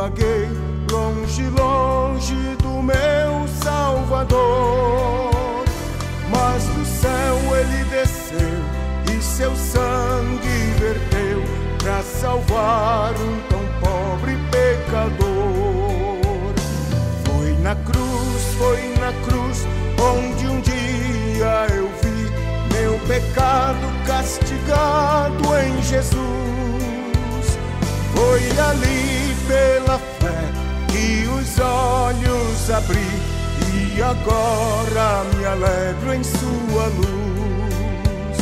vaguei longe, longe do meu Salvador, mas do céu ele desceu e seu sangue verteu para salvar um tão pobre pecador. Foi na cruz onde um dia eu vi meu pecado castigado em Jesus. Foi ali pela fé que os olhos abri e agora me alegro em sua luz.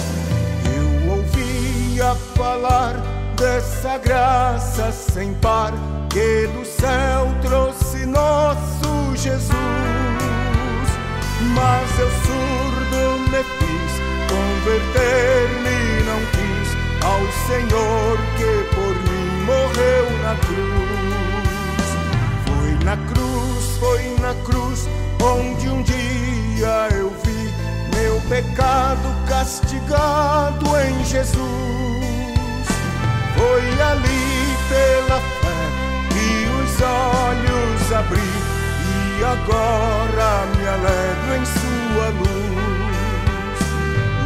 Eu ouvia falar dessa graça sem par que do céu trouxe nosso Jesus, mas eu surdo me fiz, converter-me não quis ao Senhor que por mim morreu na cruz. Foi na cruz onde um dia eu vi meu pecado castigado em Jesus. Foi ali pela fé que os olhos abri e agora me alegro em sua luz.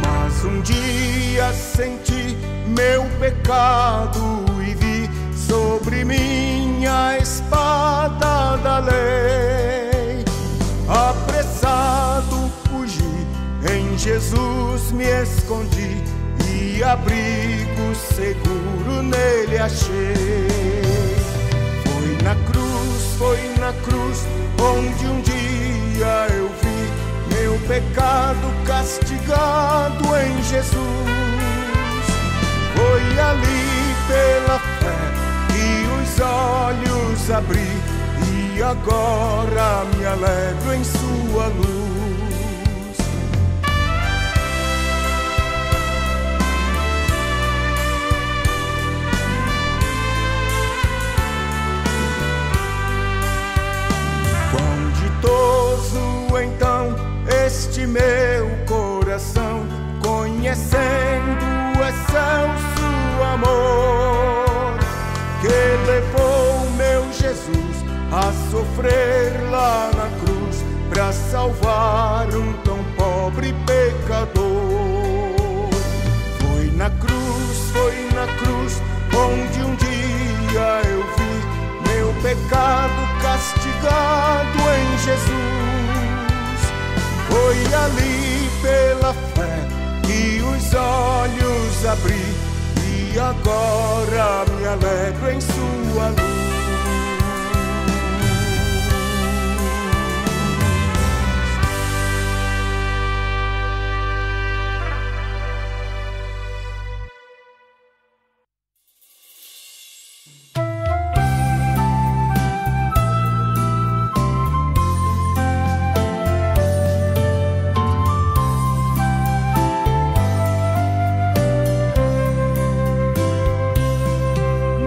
Mas um dia senti meu pecado e vi sobre minha espada da lei. Apressado fugi, em Jesus me escondi e abrigo seguro nele achei. Foi na cruz onde um dia eu vi meu pecado castigado em Jesus. Foi ali pela fé que os olhos abri e agora me alegro em sua luz. Então este meu coração, conhecendo o excelso amor que levou meu Jesus a sofrer lá na cruz para salvar um tão pobre pecador. Foi na cruz onde um dia eu vi meu pecado castigado em Jesus. Foi ali pela fé que os olhos abri e agora me alegro em sua luz.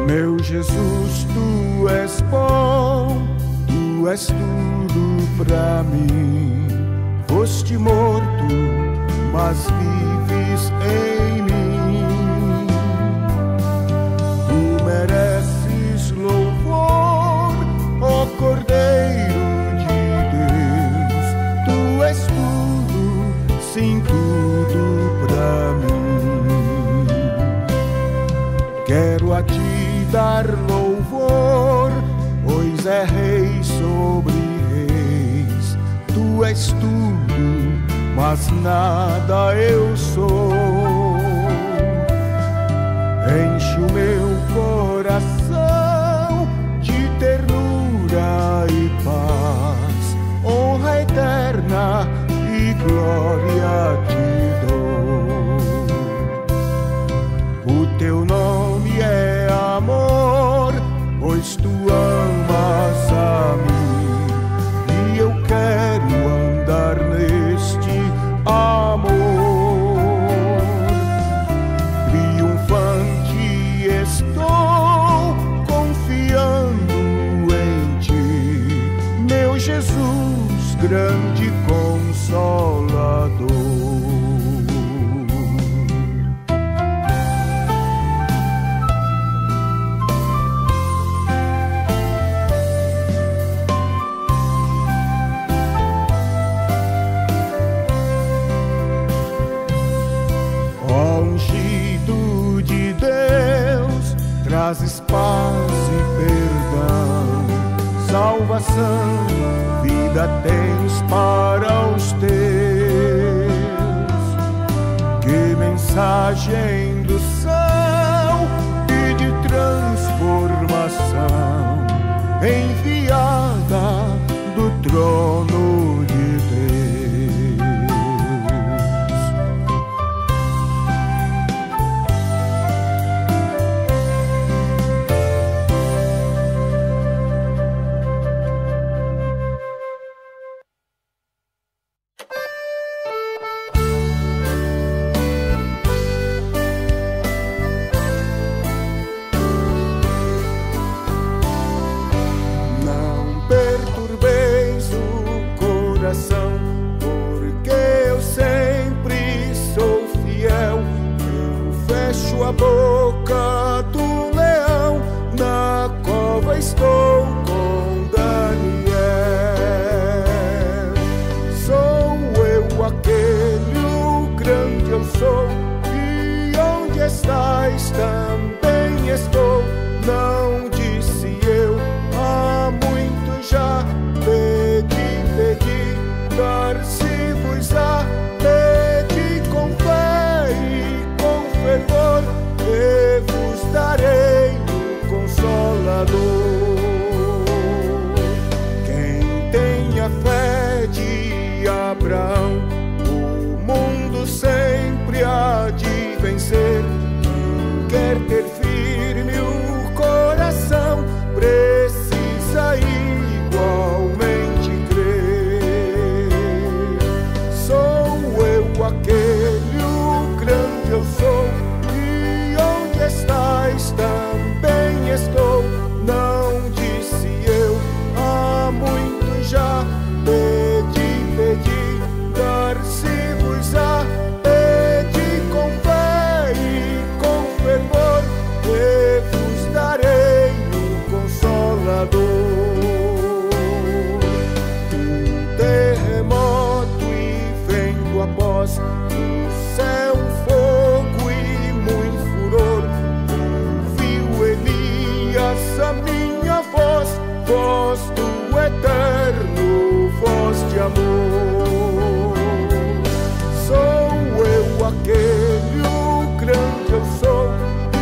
Meu Jesus, tu és bom, tu és tudo pra mim. Foste morto, mas vives em mim. Tu mereces louvor, ó Cordeiro de Deus. Tu és tudo, sim, tudo pra mim. Quero a ti dar louvor, pois é rei sobre reis. Tu és tudo, mas nada eu sou. Enche o meu coração de ternura e paz, honra eterna e glória te dou. O teu nome é amor, pois tu amas a mim e eu quero andar neste amor. Triunfante estou, confiando em ti, meu Jesus, grande consolador. salvação, vida tens para os teus. Que mensagem do céu e de transformação, enviada do trono de a boca do leão, na cova estou com Daniel. Sou eu aquele, o grande eu sou, e onde estás também estou. Não disse eu, há muito já, pedi, pedi, dar-se-vos-á, pedi com fé e com fervor, e vos darei o Consolador. Quem tem a fé de Abraão, o mundo sempre há de vencer. Quem quer ter firme o coração, precisa igualmente crer. Sou eu aquele, o grande eu sou, estás também estou. Não disse eu, há muito já, pedi, pedi, dar-se-vos-á, pedi com fé e com fervor, e vos darei o Consolador. Um terremoto e vento após, do céu fogo e muito furor, a minha voz, voz do eterno, voz de amor. Sou eu aquele, o grande eu sou, e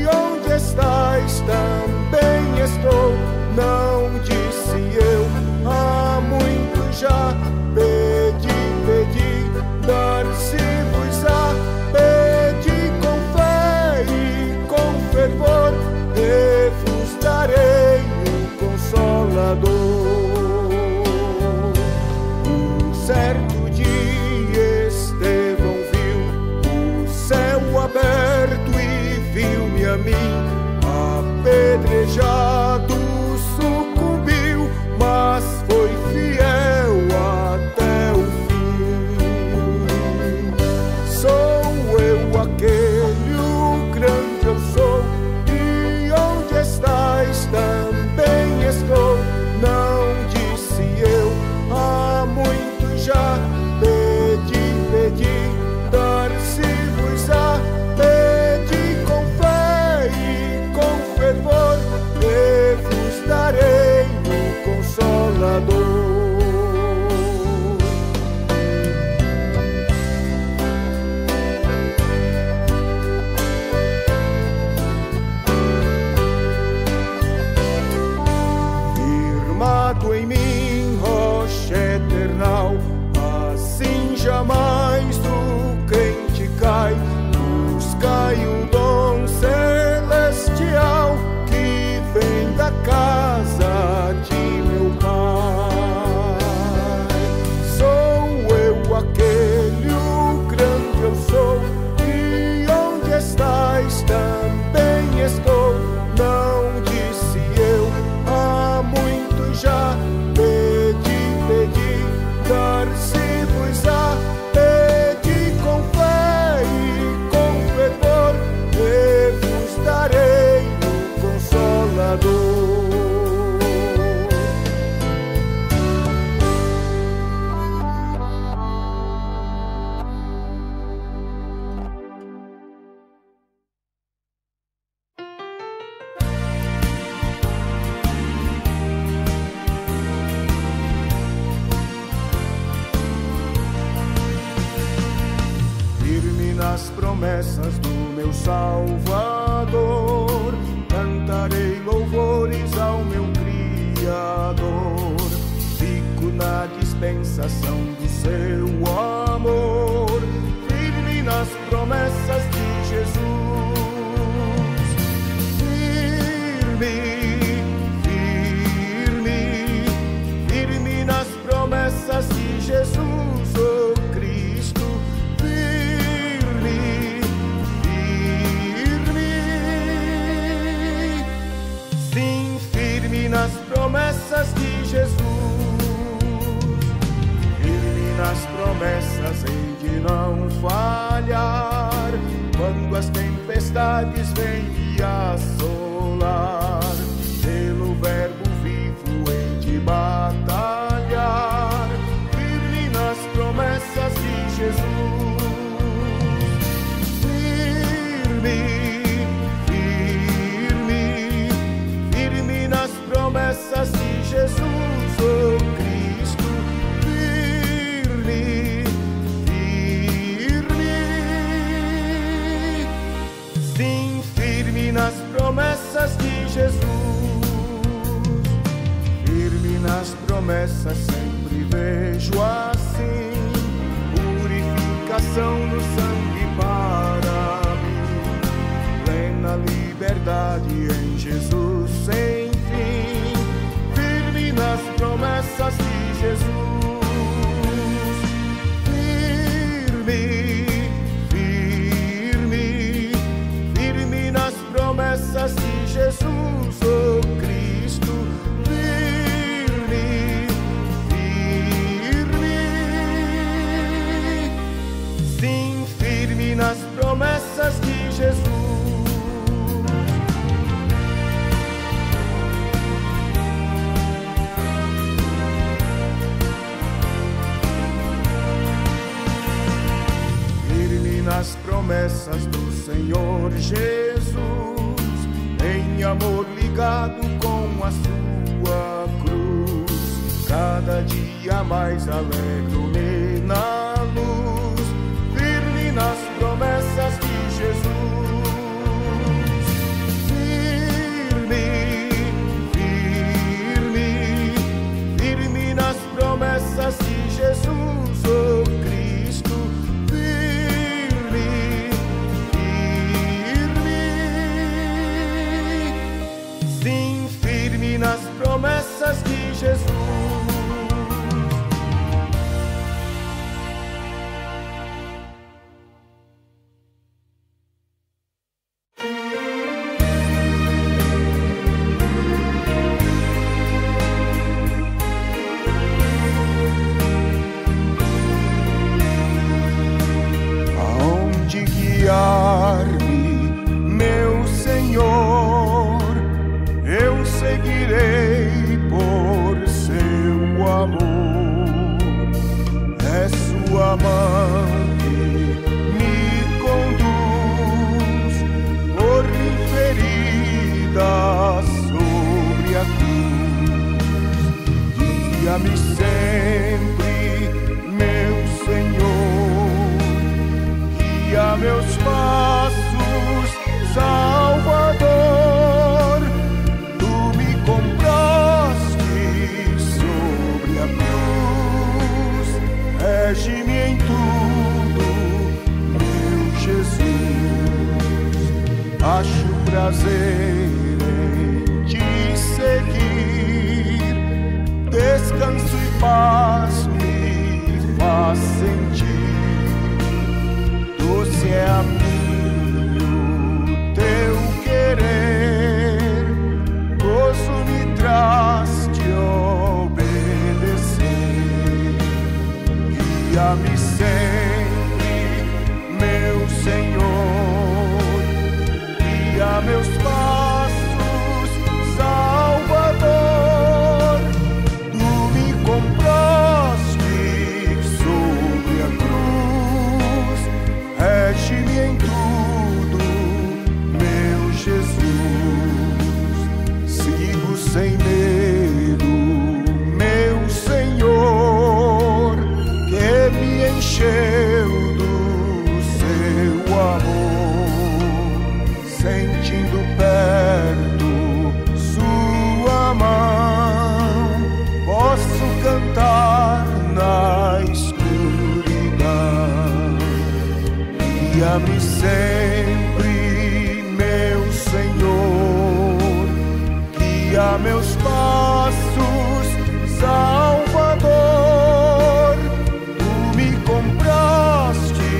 onde estás também estou. Não disse eu, há muito já, pedi, pedi, dar-se-vos-á, pedi com fé e com fervor, e vos darei o Consolador. Um certo dia Estevão viu o céu aberto e viu-me a mim, apedrejado, sucumbiu, mas foi fiel até o fim. Sou eu aquele, o grande eu sou, estás também estou. Não disse eu, há muito já, pedi, pedi, dar-se-vos-á, pedi com fé e com fervor, e vos darei o Consolador. Em mim, rocha eternal, assim jamais do crente cai. Buscai o dom celestial que vem da casa de meu Pai. Sou eu aquele, o grande eu sou, e onde estás também estou. Não disse eu, há muito já, promessas do meu Salvador, cantarei louvores ao meu Criador. Fico na dispensação do seu amor, firme nas promessas de Jesus. Firme, firme, firme nas promessas de Jesus, oh Cristo. Firme, firme, sim, firme nas promessas de Jesus. Nas promessas hei de não falhar, quando as tempestades vêm me assolar. Pelo verbo vivo hei de batalhar, firme nas promessas de Jesus. Firme, firme, firme nas promessas de Jesus, oh Cristo. Nas promessas de Jesus, firme nas promessas, sempre vejo assim purificação no sangue para mim, plena liberdade em Jesus sem fim. Firme nas promessas de Jesus, firme, promessas de Jesus, oh Cristo. Firme, firme, sim, firme nas promessas de Jesus. Firme nas promessas do Senhor Jesus, em amor ligado com a sua cruz. Cada dia mais alegro-me na luz, firme nas promessas de Jesus. Firme, firme, firme nas promessas de Jesus, oh Cristo. Nas promessas de Jesus. Aonde guiar-me, meu Senhor, eu seguirei por seu amor. É sua mão que me conduz por feridas sobre a cruz. Guia-me sempre, meu Senhor, guia meus passos, Salvador. Rege-me em tudo, meu Jesus. Acho prazer em te seguir, descanso e paz me faz sentir. Doce é a mim o teu querer, gozo me traz te obedecer. Guia-me sempre, meu Senhor, guia meus passos, Salvador. Tu me compraste sobre a cruz, rege-me em tudo, meu Jesus. Sigo sem medo, meu Senhor, que me encheu do seu amor. passos, Salvador. Tu me compraste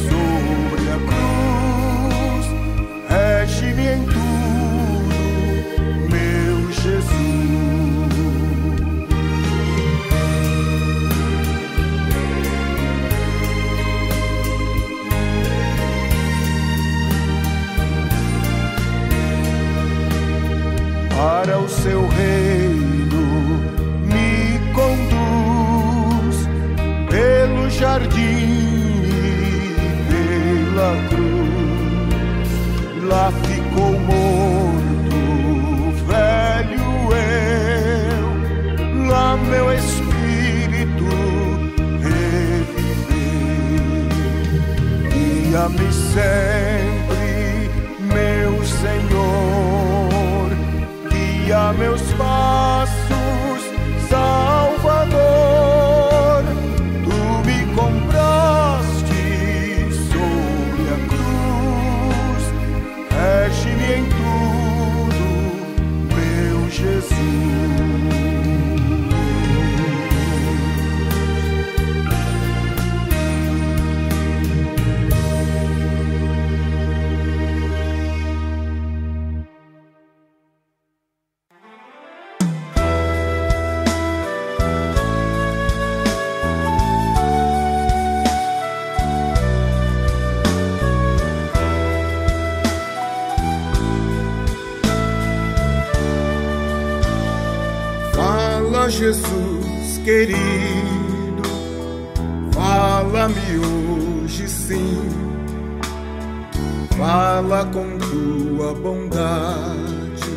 sobre a cruz, rege-me em tudo, meu Jesus. Para o seu reino me conduz, pelo jardim e pela cruz. Lá ficou morto, velho eu, lá meu espírito reviveu. Guia-me sempre, meu Senhor, guia meus passos, Salvador. Tu me compraste sobre a cruz, rege-me em tudo, meu Jesus. Fala, Jesus querido, fala-me hoje sim. Fala com tua bondade,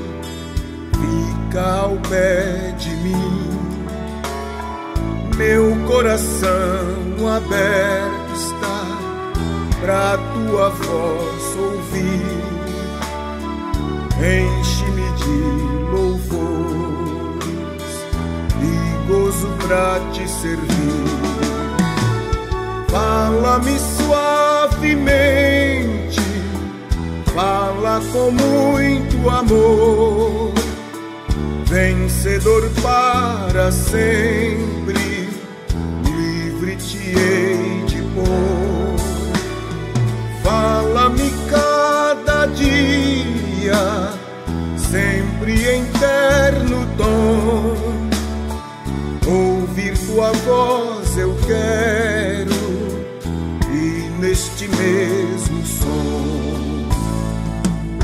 fica ao pé de mim. Meu coração aberto está pra tua voz ouvir. Enche-me de louvores e gozo pra te servir. Fala-me suavemente, fala com muito amor, vencedor para sempre, livre te hei de pôr. Fala-me cada dia, sempre em terno tom, ouvir tua voz eu quero, e neste mesmo som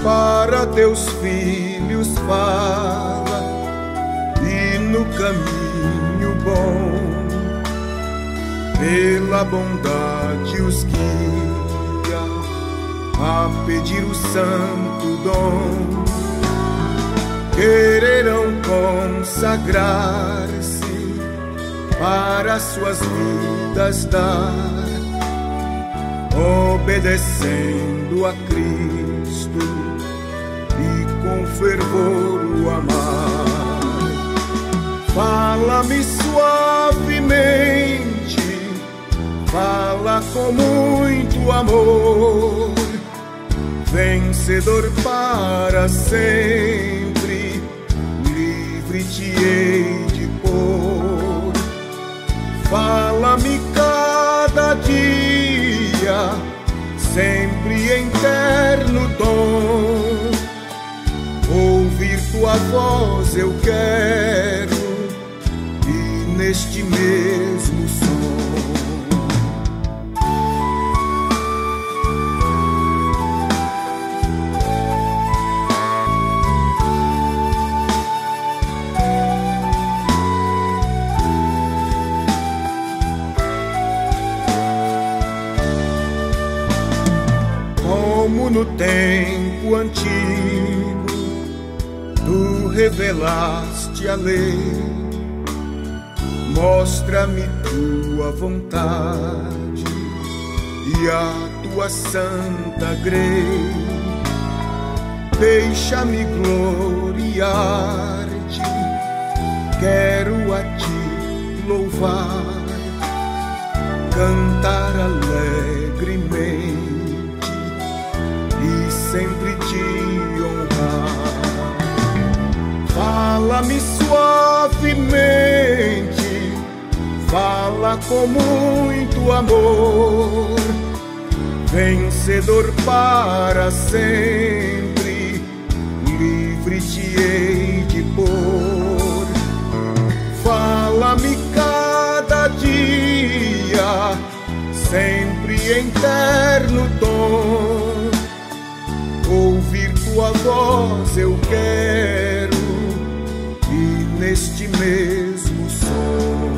para teus filhos fala, e no caminho bom pela bondade os guia a pedir o santo dom. Quererão consagrar-se para suas vidas dar, obedecendo a Cristo e com fervor o amar. Fala-me suavemente, fala com muito amor, vencedor para sempre, livre te hei de pôr. Fala-me cada dia, sempre em terno tom, ouvir tua voz eu quero, e neste mesmo som como no tempo antigo tu revelaste a lei. Mostra-me tua vontade e a tua santa grei. Deixa-me gloriar-te, quero a ti louvar, cantar alegremente e sempre te honrar. Fala Fala-me suavemente, fala com muito amor, vencedor para sempre, livre te hei de pôr. Fala-me cada dia, sempre em terno tom, ouvir tua voz eu quero, e neste mesmo som.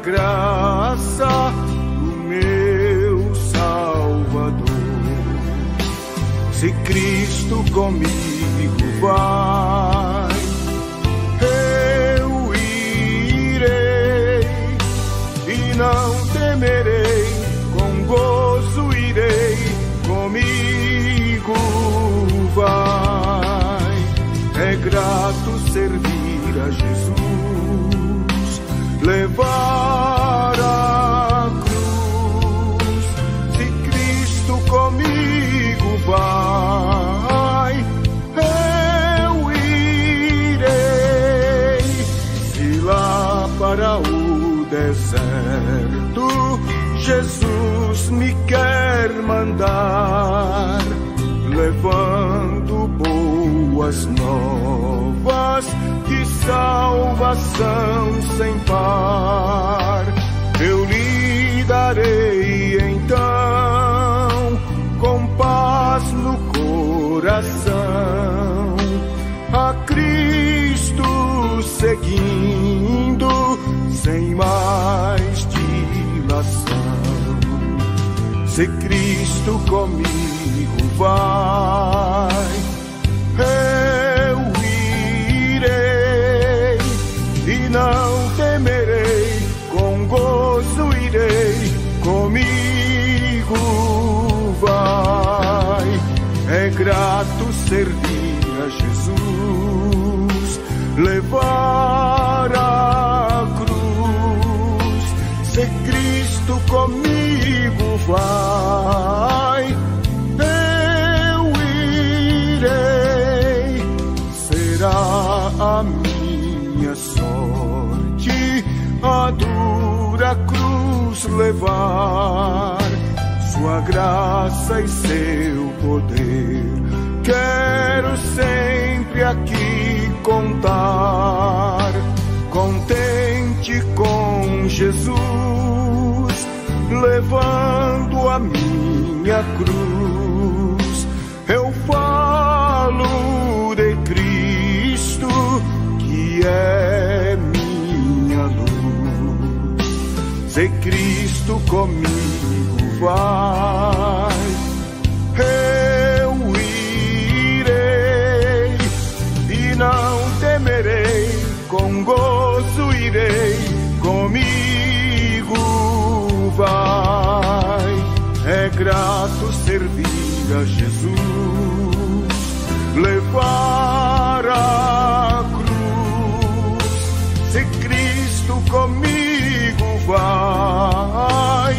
graça do meu Salvador. Se Cristo comigo vai, eu irei e não temerei, com gozo irei, comigo vai. É grato servir a Jesus, levar a cruz. Se Cristo comigo vai, eu irei. Se lá para o deserto Jesus me quer mandar, levando boas novas de salvação sem par, eu lhe darei então, com paz no coração, a Cristo seguindo, sem mais dilação. Se Cristo comigo vai, eu irei e não temerei, com gozo irei, comigo vai. É grato servir a Jesus, levar a cruz. Se Cristo comigo vai, eu irei. Será a minha sorte a dura cruz levar, sua graça e seu poder quero sempre aqui contar. Contente com Jesus, levando a minha cruz, eu falo de Cristo, que é minha luz. Se Cristo comigo vai, eu irei e não temerei, com gozo irei, comigo vai. É grato servir a Jesus, levar a cruz. Se Cristo comigo vai,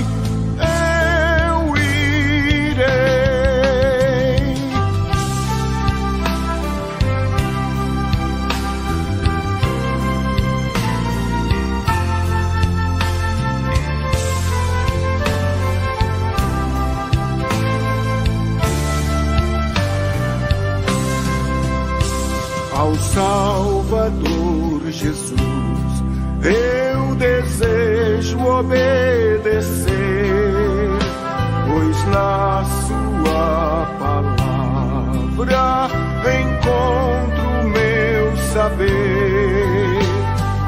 eu irei. Ao Salvador Jesus eu desejo obedecer, pois na sua palavra encontro meu saber.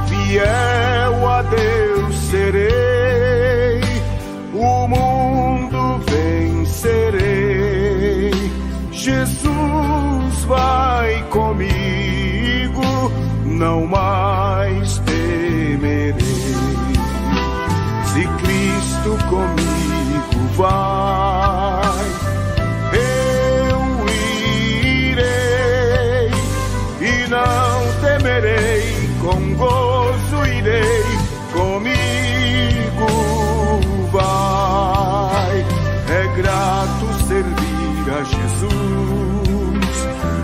Fiel a Deus serei, o mundo vencerei. Jesus vai comigo, não mais temerei. Se Cristo comigo vai, eu irei e não temerei, com gozo irei, comigo vai. É grato servir a Jesus,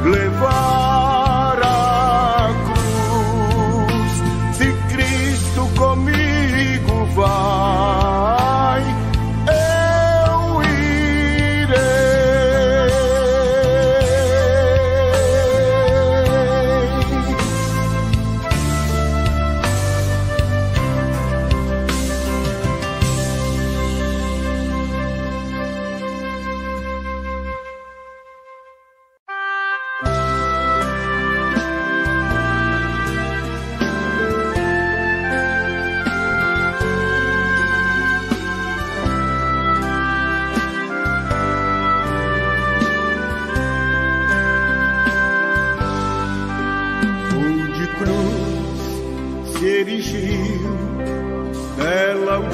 levar a cruz. Se Cristo comigo vai, eu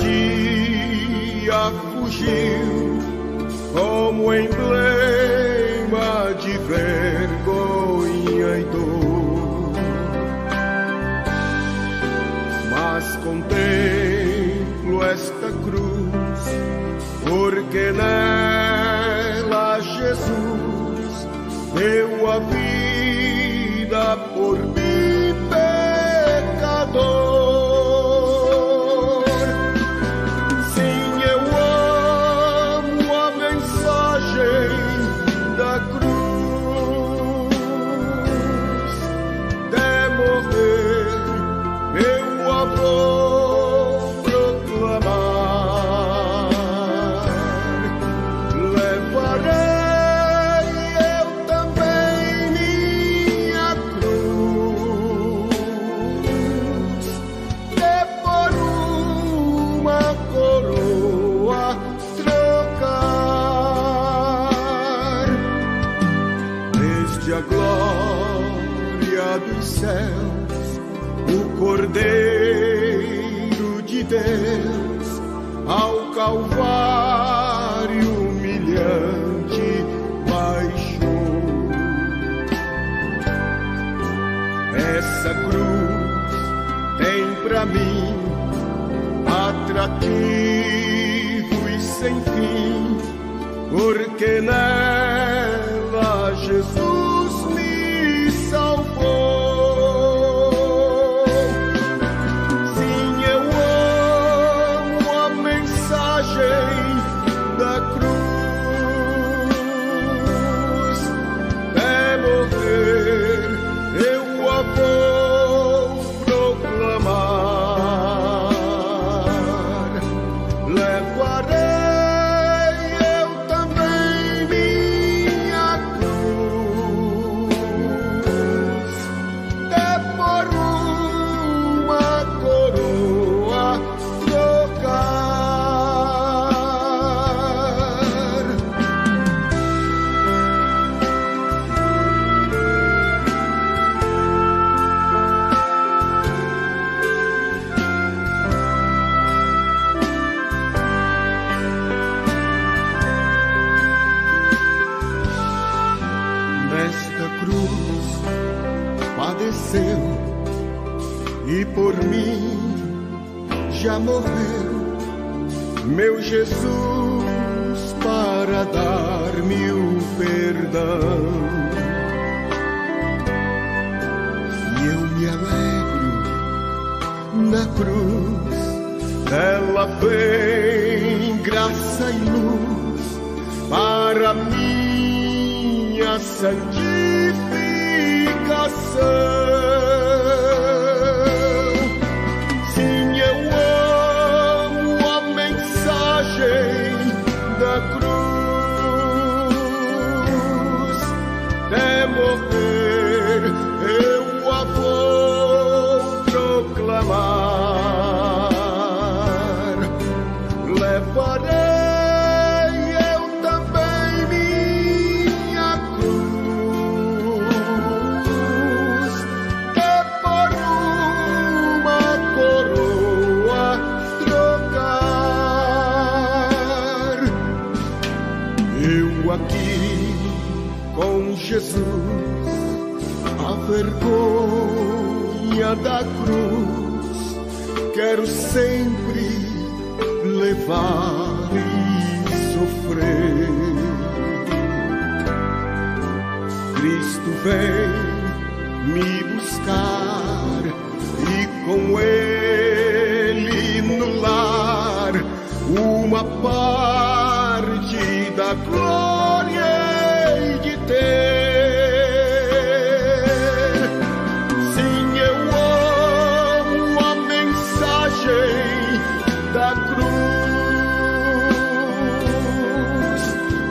dia fugiu como emblema de vergonha e dor. Mas contemplo esta cruz, porque nela Jesus deu a vida por mim, pecador. Sim, eu amo a mensagem da cruz. De morrer eu a vou proclamar. Levarei eu também minha cruz, e por uma coroa trocar. Desde a glória dos céus, o Cordeiro de Deus ao Calvário humilhante baixou. Essa cruz tem pra mim atrativo e sem fim, porque nela Jesus me salvou. Sim, eu amo a mensagem da cruz. De morrer eu a vou proclamar. Levarei eu também minha cruz, e por uma coroa trocar. Nesta cruz padeceu e por mim já morreu meu Jesus para dar-me o perdão. E eu me alegro na cruz, ela vem graça e luz para minha santificação. Sim, eu amo a mensagem da cruz. De morrer eu a vou proclamar. Levarei eu também minha cruz, e por uma coroa trocar. Eu aqui com Jesus, a vergonha da cruz quero sempre levar e sofrer. Cristo vem me buscar e com Ele no lar uma parte da glória hei de ter. Sim, eu amo a mensagem da cruz.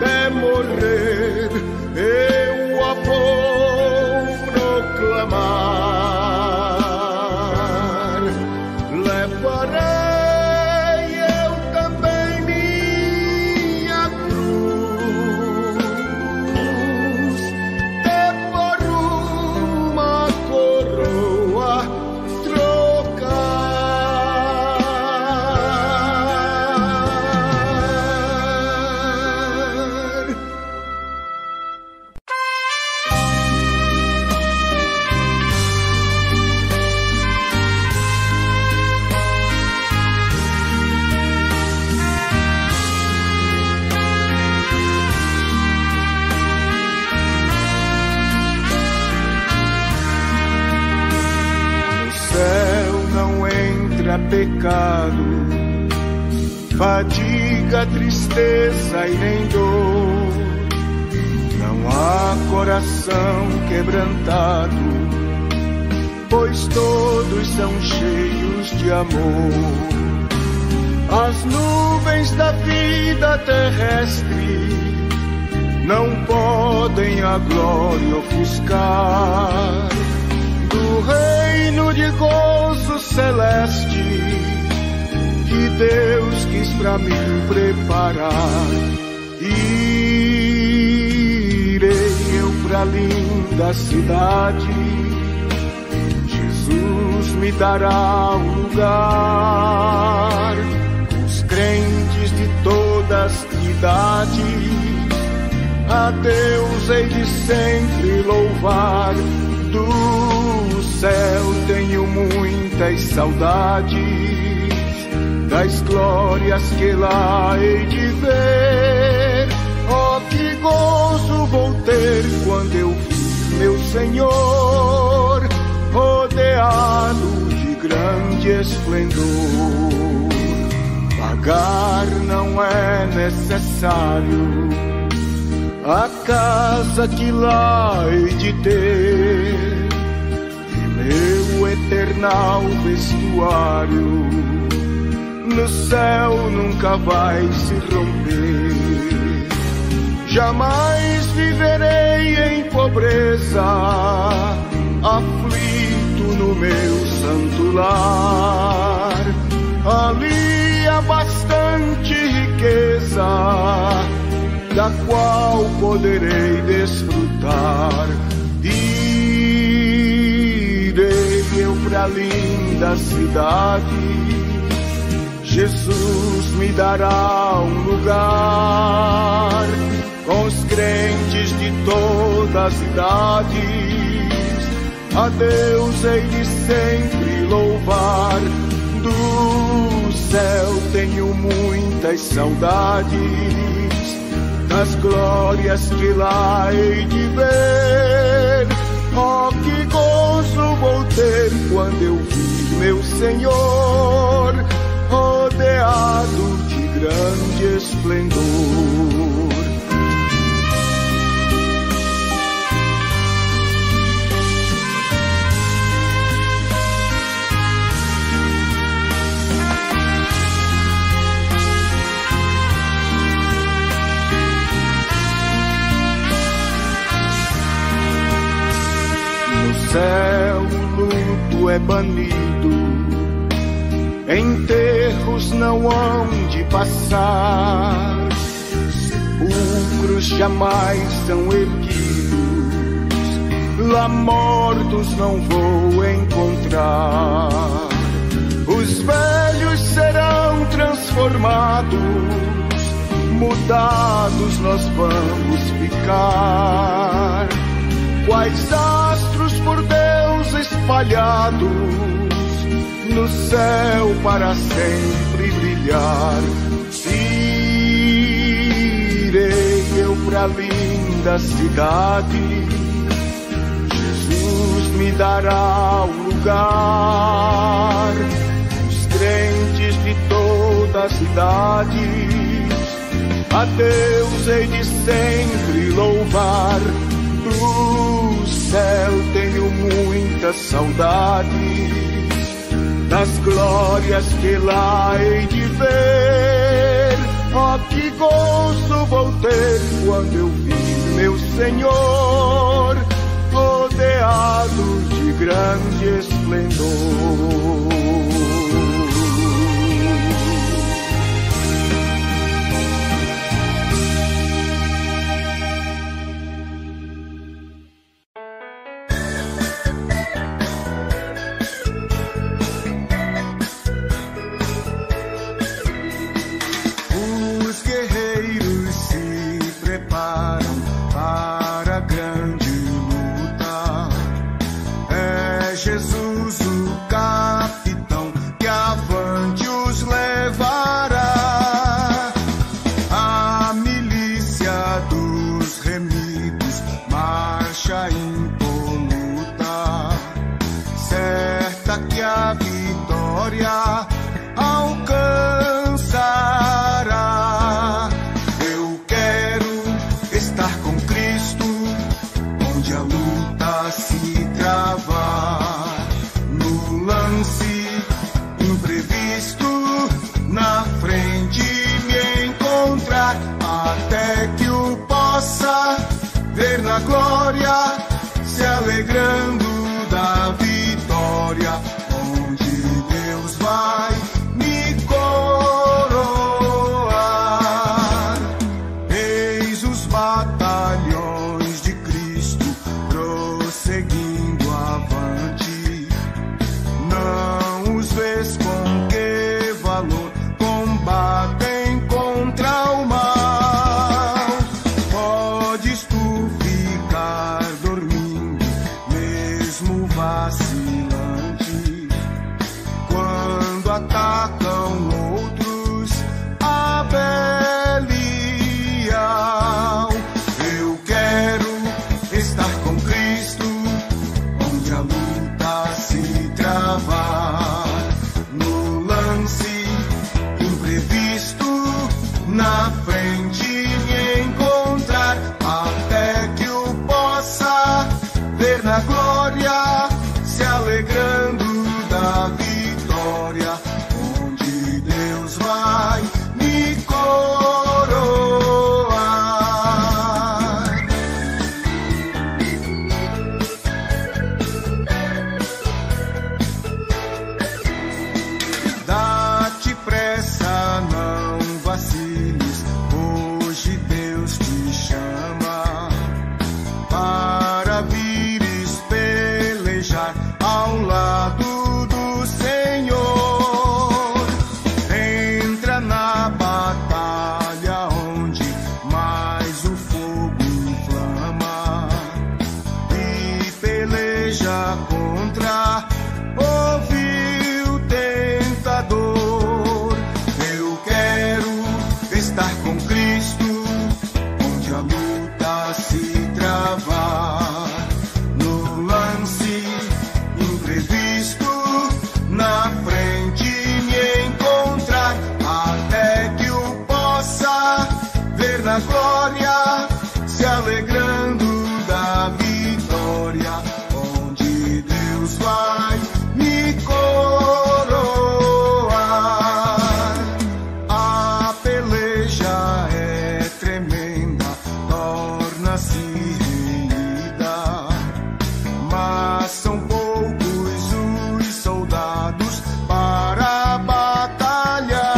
De morrer eu a vou proclamar. Levarei eu também minha pecado, fadiga, tristeza e nem dor. Não há coração quebrantado, pois todos são cheios de amor. As nuvens da vida terrestre não podem a glória ofuscar do reino de gozo celeste que Deus quis pra mim preparar. Irei eu pra linda cidade, Jesus me dará um lugar. Os crentes de todas as idades, a Deus hei de sempre louvar. Do céu tenho muitas saudades, das glórias que lá hei de ver. Oh, que gozo vou ter quando eu vi meu Senhor rodeado de grande esplendor. Pagar não é necessário a casa que lá hei de ter, e meu eternal vestuário no céu nunca vai se romper. Jamais viverei em pobreza, aflito no meu santo lar. Ali há bastante riqueza, da qual poderei desfrutar. Irei eu pra linda cidade, Jesus me dará um lugar. Com os crentes de todas as idades, a Deus hei de sempre louvar. Do céu tenho muitas saudades, das glórias que lá hei de ver. Oh, que gozo vou ter quando eu vi meu Senhor rodeado de grande esplendor. No céu o luto é banido, enterros não hão de passar, sepulcros jamais são erguidos, lá mortos não vou encontrar. Os velhos serão transformados, mudados nós vamos ficar, quais astros por Deus espalhados, no céu para sempre brilhar. Irei eu pra linda cidade, Jesus me dará um lugar. Os crentes de todas as idades, a Deus hei de sempre louvar. Do céu tenho muitas saudades, das glórias que lá hei de ver. Oh, que gozo vou ter quando eu vi meu Senhor rodeado de grande esplendor. Jesus o capitão. na frente me encontrar, até que eu possa ver na glória, se alegrando da vitória, onde Deus vai me coroar. Dá-te pressa, não vaciles, hoje Deus te chama para vires pelejar ao lado do Senhor. Entra na batalha onde mais o fogo inflama e peleja contra o vil tentador. Eu quero estar com Cristo onde a luta se travar, no lance imprevisto, na frente me encontrar, até que eu possa ver na glória, se alegrando da vitória, onde Deus vai me coroar. A peleja é tremenda, torna-se renhida, mas são poucos os soldados para batalhar.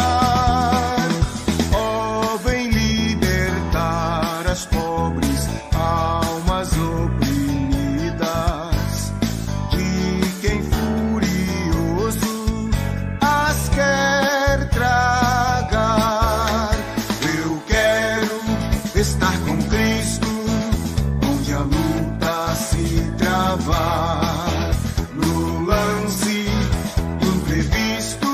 Oh, vem libertar as pobres almas oprimidas, de quem furioso as quer tragar. Eu quero estar com Cristo onde a luta se travar, no lance imprevisto,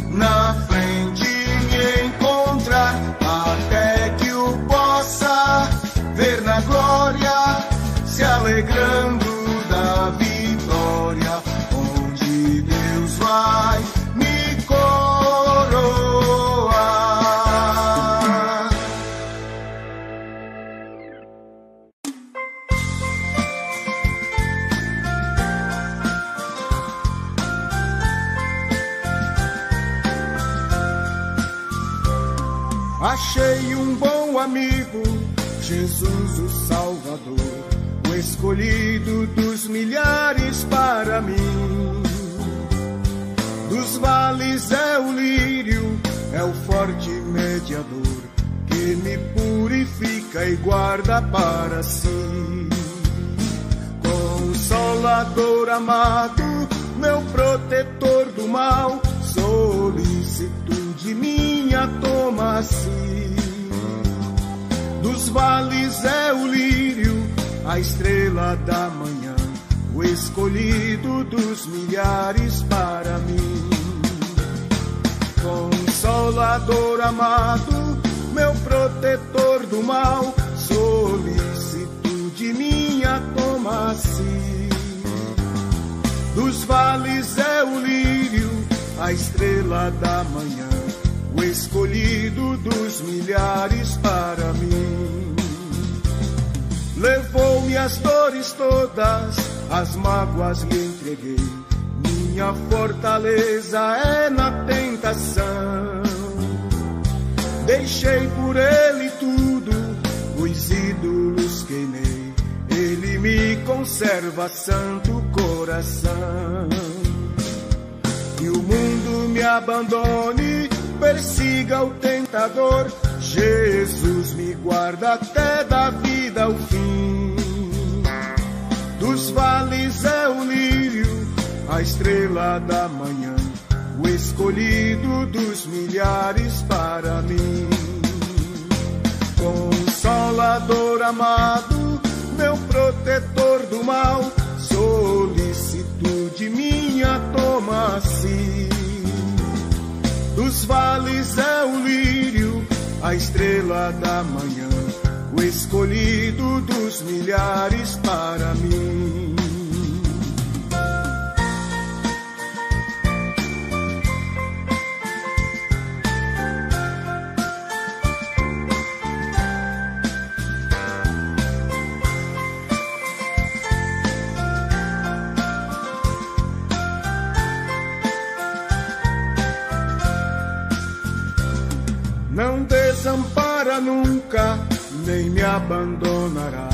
na frente me encontrar, até que eu possa ver na glória, se alegrando da vitória, onde Deus vai me coroar. Achei um bom amigo, Jesus o Salvador, o escolhido dos milhares para mim. Dos vales é o lírio, é o forte mediador, que me purifica e guarda para si. Consolador amado, meu protetor do mal, solicitude minha toma-se. Dos vales é o lírio, a estrela da manhã, o escolhido dos milhares para mim. Consolador amado, meu protetor do mal, solicitude minha toma-se. Dos vales é o lírio, a estrela da manhã, o escolhido dos milhares para mim. Levou-me as dores todas, as mágoas lhe entreguei, minha fortaleza é na tentação. Deixei por ele tudo, os ídolos queimei, ele me conserva santo coração. Que o mundo me abandone, persiga o tentador, Jesus me guarda até da vida ao fim. Dos vales é o lírio, a estrela da manhã, o escolhido dos milhares para mim. Consolador amado, meu protetor do mal, solicitude minha toma-se. Dos vales é o lírio, a estrela da manhã, o escolhido dos milhares para mim. não desampara nunca, nem me abandonará.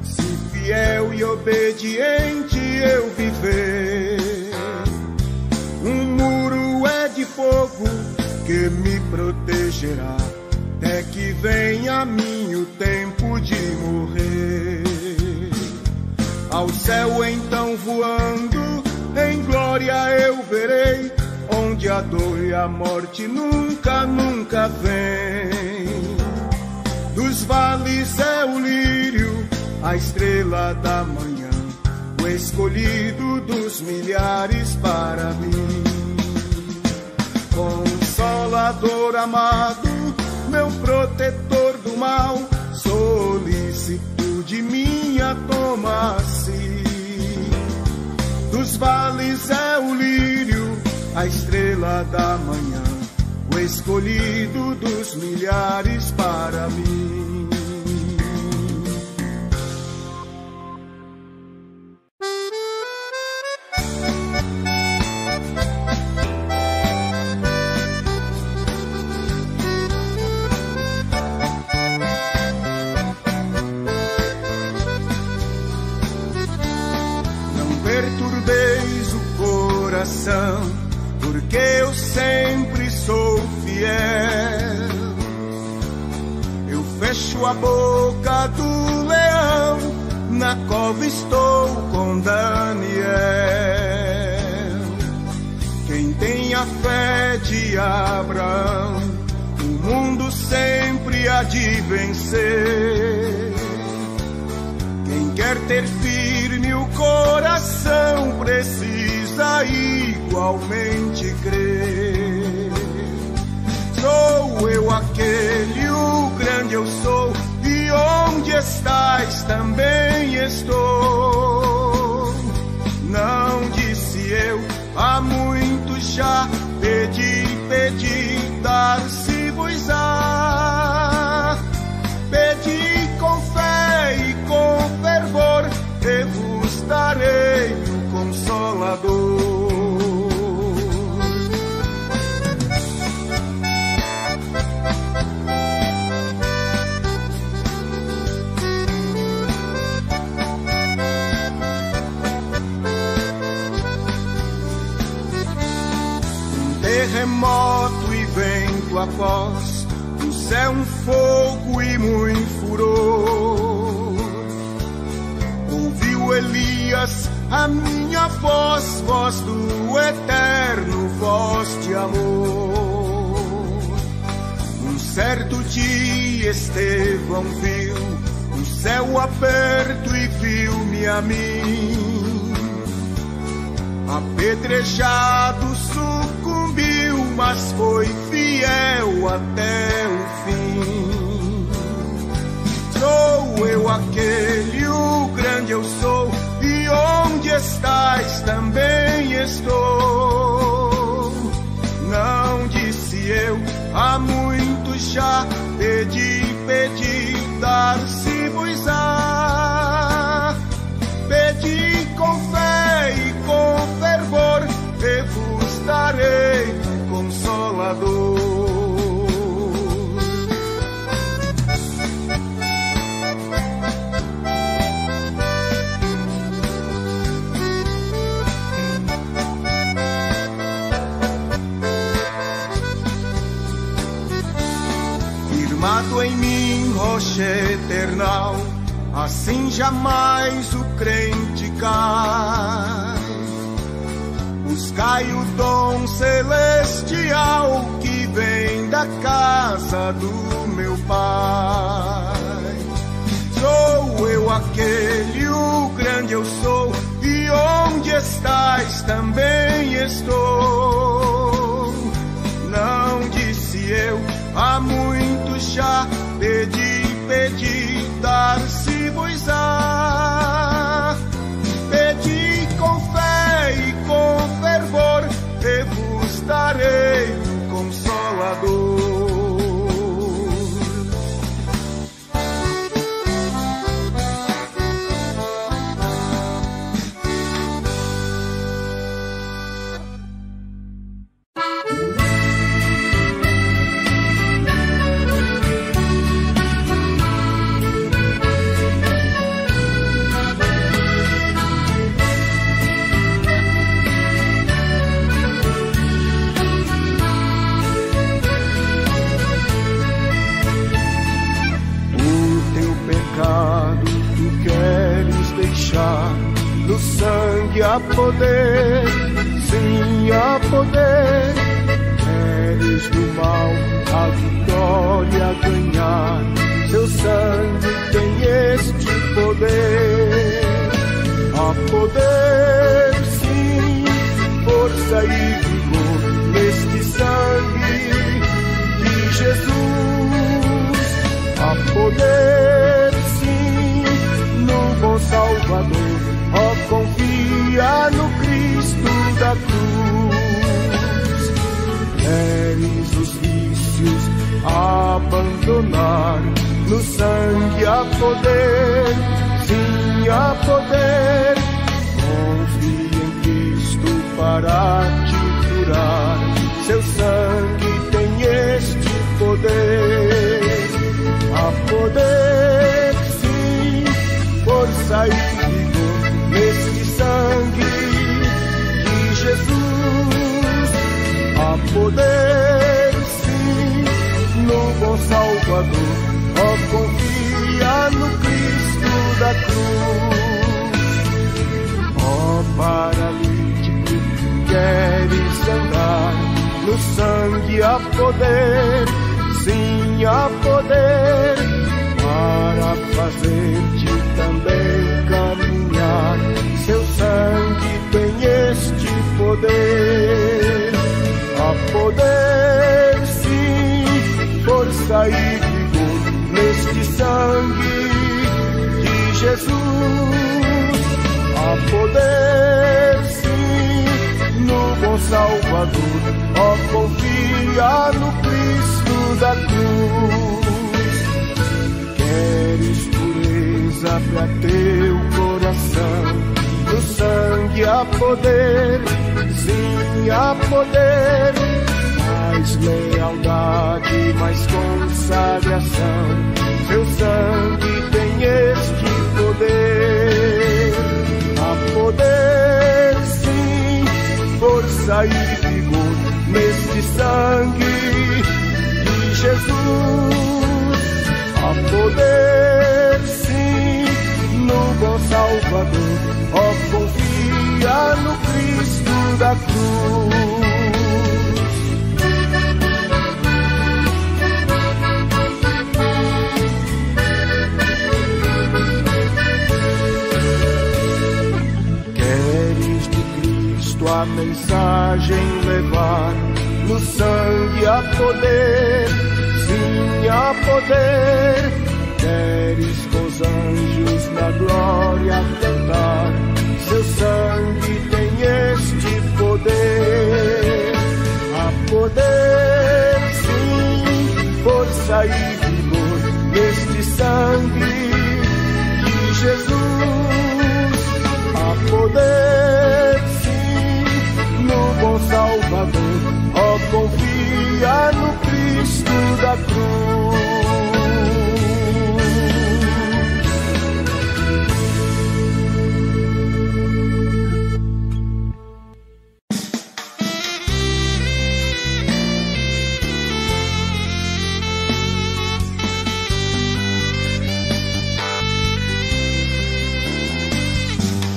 Se fiel e obediente eu viver, um muro é de fogo que me protegerá, até que venha a mim o tempo de morrer. Ao céu então voando, em glória eu verei, onde a dor e a morte nunca, nunca vem. Dos vales é o lírio, a estrela da manhã, o escolhido dos milhares para mim. Consolador amado, meu protetor do mal, solicitude minha toma-se. Dos vales é o lírio, a estrela da manhã, o escolhido dos milhares para mim. Porque eu sempre sou fiel. Eu fecho a boca do leão, na cova estou com Daniel. Quem tem a fé de Abraão, o mundo sempre há de vencer. Quem quer ter firme o coração precisa igualmente crer. Sou eu aquele, o grande eu sou, e onde estais também estou. Não disse eu, há muito já, pedi, dar-se-vos-á. Pedi com fé e com fervor, e vos darei o Consolador. Terremoto e vento após, do céu um fogo e muito furor. Ouviu Elias a minha voz, voz do eterno, voz de amor. Um certo dia Estevão viu o céu aberto e viu-me a mim. Apedrejado sucumbiu, mas foi fiel até o fim. Sou eu aquele, o grande eu sou, e onde estais também estou. Não disse eu, há muito já, pedi, dar-se-vos-á. Pedi com fé e com fervor, e vos darei o Consolador. Firmado em mim, rocha eternal, assim jamais o crente cai. Buscai o dom celestial que vem da casa do meu Pai. Sou eu aquele, o grande eu sou, e onde estais também estou. Não disse eu, há muito já, pedi, dar-se-vos-á. Pedi com fé e com fervor, e vos darei o Consolador. há poder, sim, há poder. Queres do mal a vitória ganhar, seu sangue tem este poder. Há poder, sim, força e vigor neste sangue de Jesus. Há poder, sim, no bom Salvador. Ó, confia no Cristo da cruz. Queres os vícios abandonar, no sangue há poder, sim, há poder. Confia em Cristo para te curar, seu sangue tem este poder. Há poder, sim, força e vigor neste sangue de Jesus. Há poder, sim, no bom Salvador. Ó, confia no Cristo da cruz. Ó, paralítico, queres andar, no sangue há poder, sim, há poder, para fazer-te também caminhar, seu sangue tem este poder. Há poder, sim, força e vigor neste sangue de Jesus. Há poder, sim, no bom Salvador. Ó, confia no Cristo da cruz. Queres pureza para teu coração, no sangue há poder, sim, há poder. Mais lealdade, mais consagração, seu sangue tem este poder. Há poder, sim, força e vigor neste sangue de Jesus. Há poder, sim, no bom Salvador. Ó, confia no Cristo da cruz. Queres de Cristo a mensagem levar, no sangue há poder, sim, há poder. Queres com os anjos na glória cantar, seu sangue tem este poder. Há poder, sim, força e vigor neste sangue de Jesus. Há poder, sim, no bom Salvador. Ó, confia no Cristo da cruz.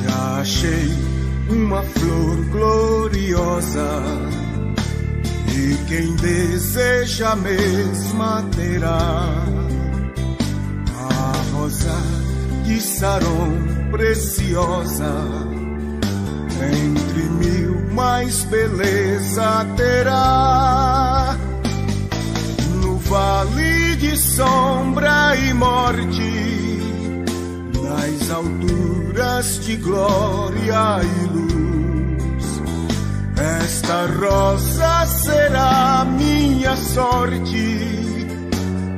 Já achei uma flor gloriosa, e quem deseja a mesma terá. A rosa de Saron preciosa, entre mil mais beleza terá. No vale de sombra e morte, nas alturas de glória e luz, esta rosa será minha sorte.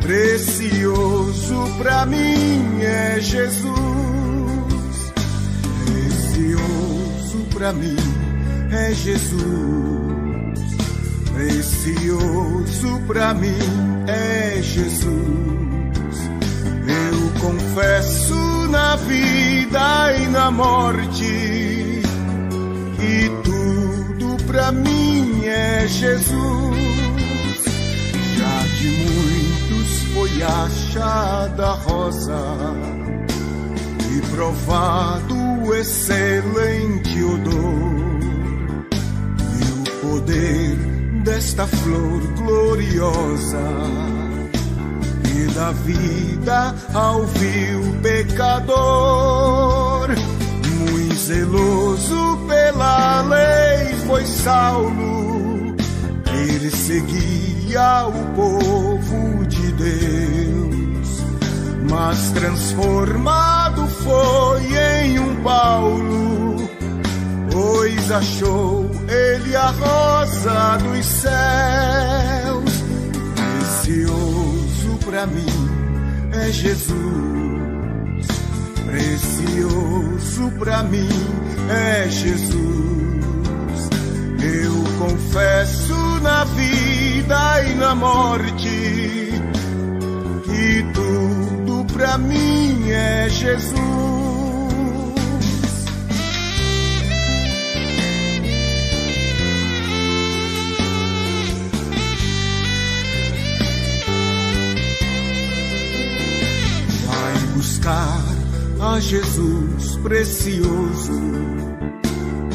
Precioso pra mim é Jesus, precioso pra mim é Jesus, precioso pra mim é Jesus. Eu confesso na vida e na morte que tudo pra mim é Jesus. Já de muitos foi achada a rosa e provado o excelente odor e o poder desta flor gloriosa que dá vida ao vil pecador. Muito zeloso pela lei foi Saulo, ele seguia o povo de Deus, mas transformado foi em um Paulo, pois achou ele a rosa dos céus. Precioso pra mim é Jesus, precioso pra mim é Jesus. Eu confesso na vida e na morte que tudo pra mim é Jesus. Vai buscar a Jesus precioso,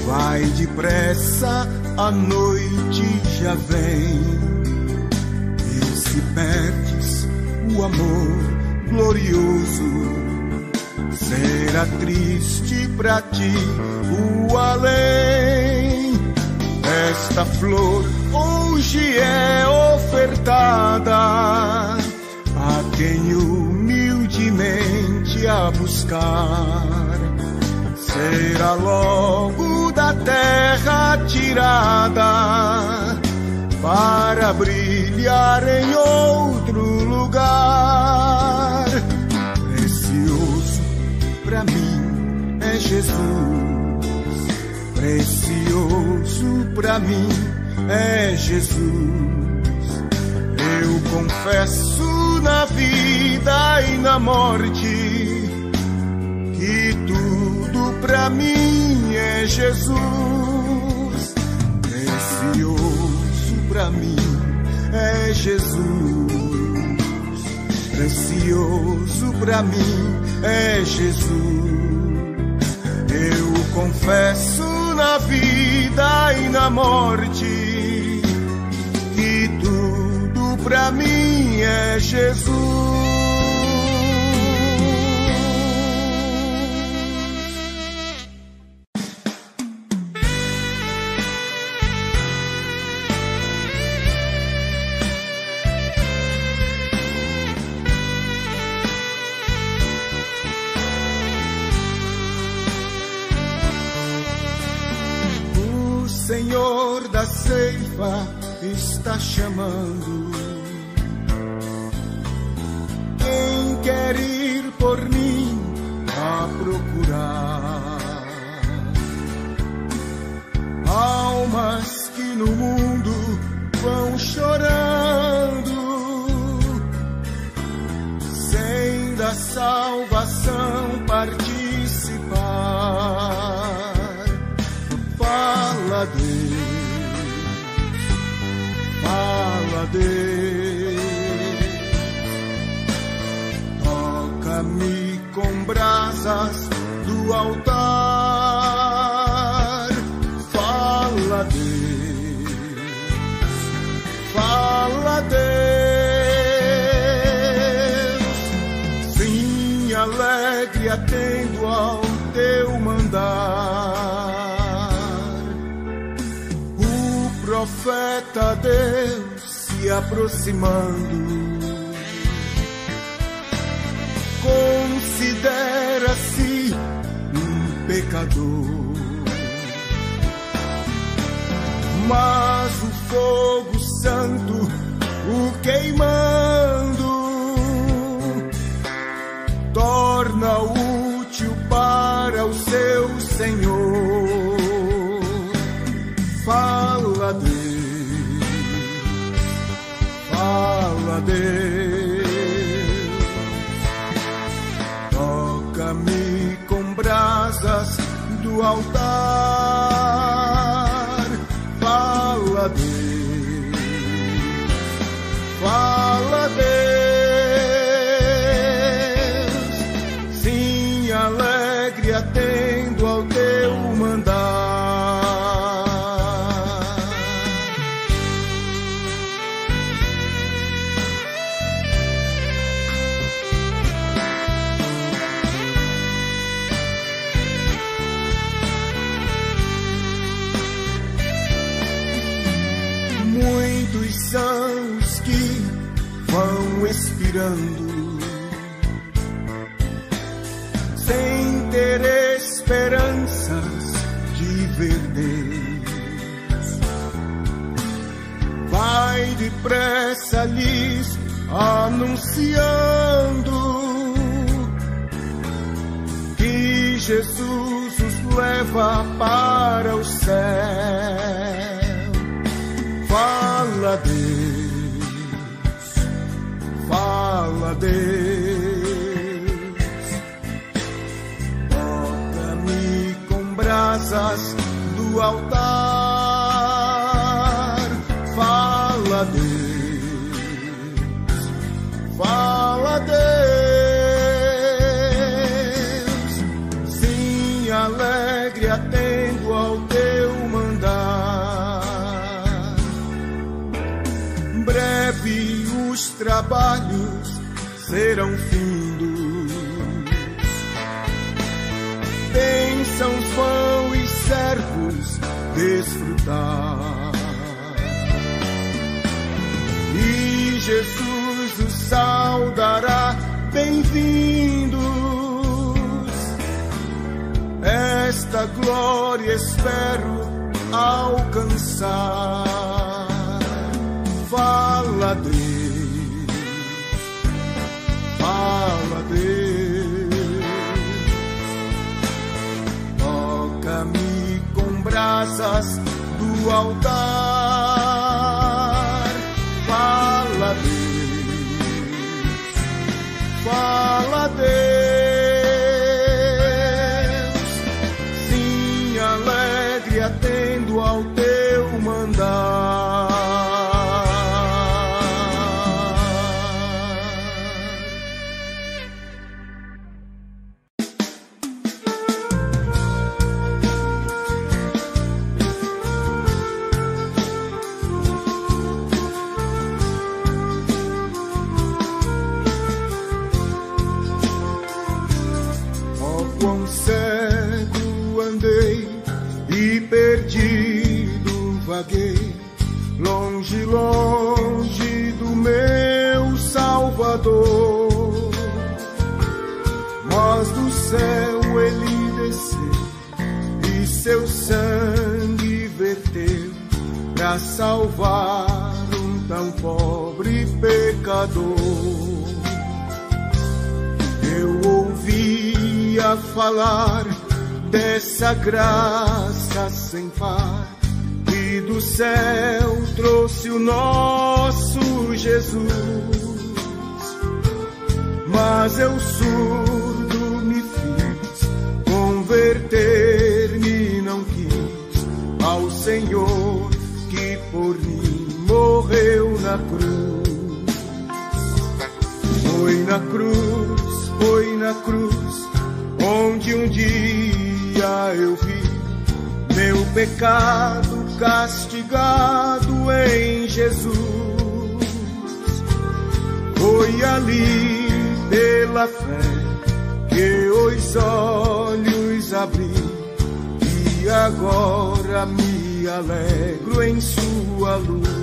vai depressa, a noite já vem. E se perdes o amor glorioso, será triste pra ti o além. Esta flor hoje é ofertada a quem humildemente a buscar. Será logo da terra tirada para brilhar em outro lugar. Precioso pra mim é Jesus, precioso pra mim é Jesus. Eu confesso na vida e na morte que tudo pra mim é Jesus. Precioso pra mim é Jesus, precioso pra mim é Jesus. Eu confesso na vida e na morte que tudo pra mim é Jesus. Senhor da ceifa está chamando. Quem quer ir por mim a procurar almas que no mundo vão chorando, sem da salvação participar? Fala Deus, fala Deus, toca-me com brasas do altar. Fala Deus, fala Deus, sim, alegre atendo ao teu mandar. Profeta Deus se aproximando, considera-se um pecador, mas o fogo santo o queimando torna-o útil para o seu Senhor. Fala Deus, fala Deus, toca-me com brasas do altar. Fala Deus, fala Deus, sim, alegre atendo vão expirando, sem ter esperanças de ver Deus. Vai depressa lhes anunciando que Jesus os leva para o céu. Fala Deus, fala Deus, toca-me com brasas do altar. Fala Deus, fala Deus, sim, alegre atendo ao teu mandar. Breve os trabalhos serão findos, bênçãos vão e servos desfrutar. E Jesus os saudará, bem-vindos. Esta glória espero alcançar. Fala Deus, fala Deus, toca-me com brasas do altar. Fala Deus, fala Deus, sim, alegre atendo ao teu mandar. Quão cego andei e perdido vaguei, longe, longe do meu Salvador. Mas do céu ele desceu e seu sangue verteu para salvar um tão pobre pecador. Eu ouvi a falar dessa graça sem par, e do céu trouxe o nosso Jesus. Mas eu surdo me fiz, converter-me não quis ao Senhor que por mim morreu na cruz. Foi na cruz, foi na cruz, onde um dia eu vi meu pecado castigado em Jesus. Foi ali pela fé que os olhos abri, e agora me alegro em sua luz.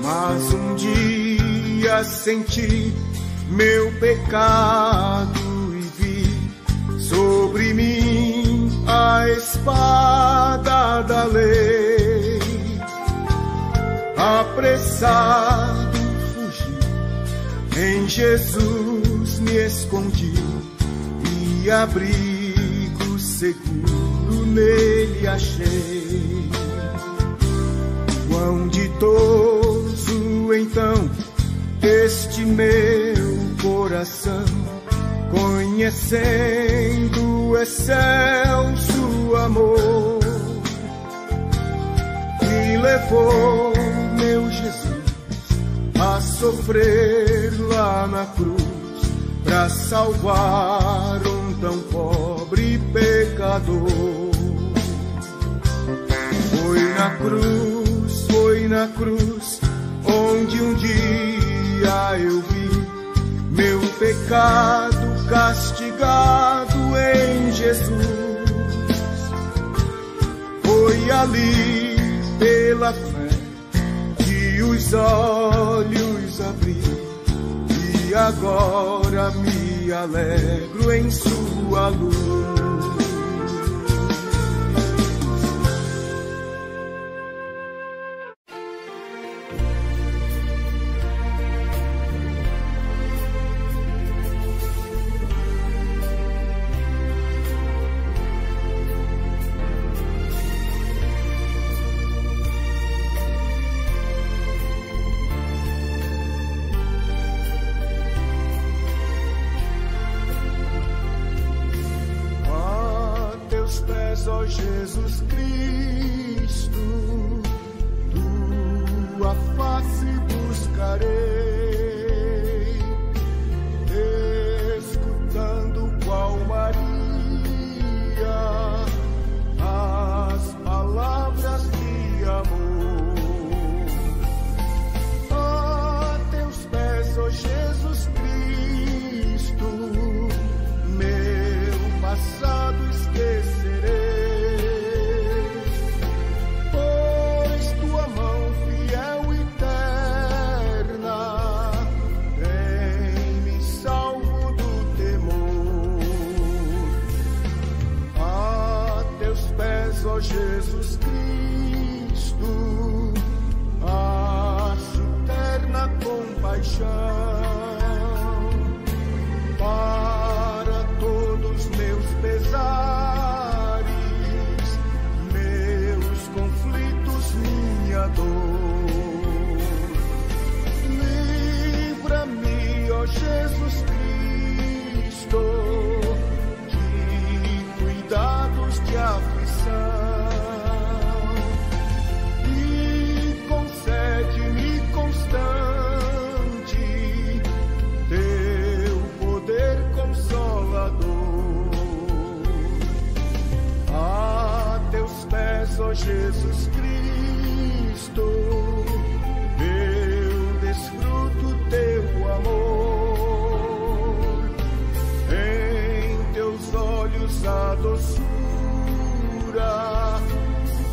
Mas um dia senti meu pecado e vi sobre mim a espada da lei. Apressado fugi, em Jesus me escondi, e abrigo seguro nele achei. Quão ditoso então este meu coração, conhecendo o excelso amor que levou meu Jesus a sofrer lá na cruz para salvar um tão pobre pecador. Foi na cruz, onde um dia pecado castigado em Jesus. Foi ali pela fé que os olhos abri, e agora me alegro em sua luz. Ó Jesus Cristo, tua face buscarei, escutando qual Maria as palavras de amor. A teus pés, ó Jesus Cristo, meu passado esquecerei. Ó Jesus Cristo, acho terna compaixão para todos meus pesares, meus conflitos, minha dor. Livra-me, ó Jesus Cristo, de cuidados de aflição. Ó Jesus Cristo, eu desfruto teu amor, em teus olhos a doçura,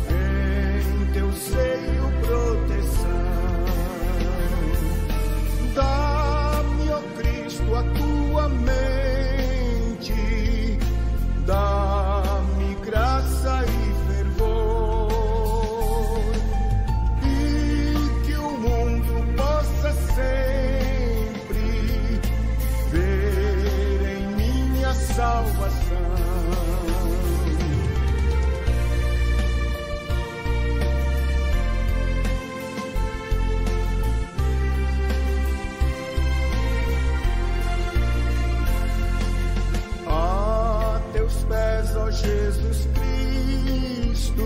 em teu seio proteção. Dá-me, ó Cristo, a tua mente, dá-me graça e salvação. A teus pés, ó Jesus Cristo,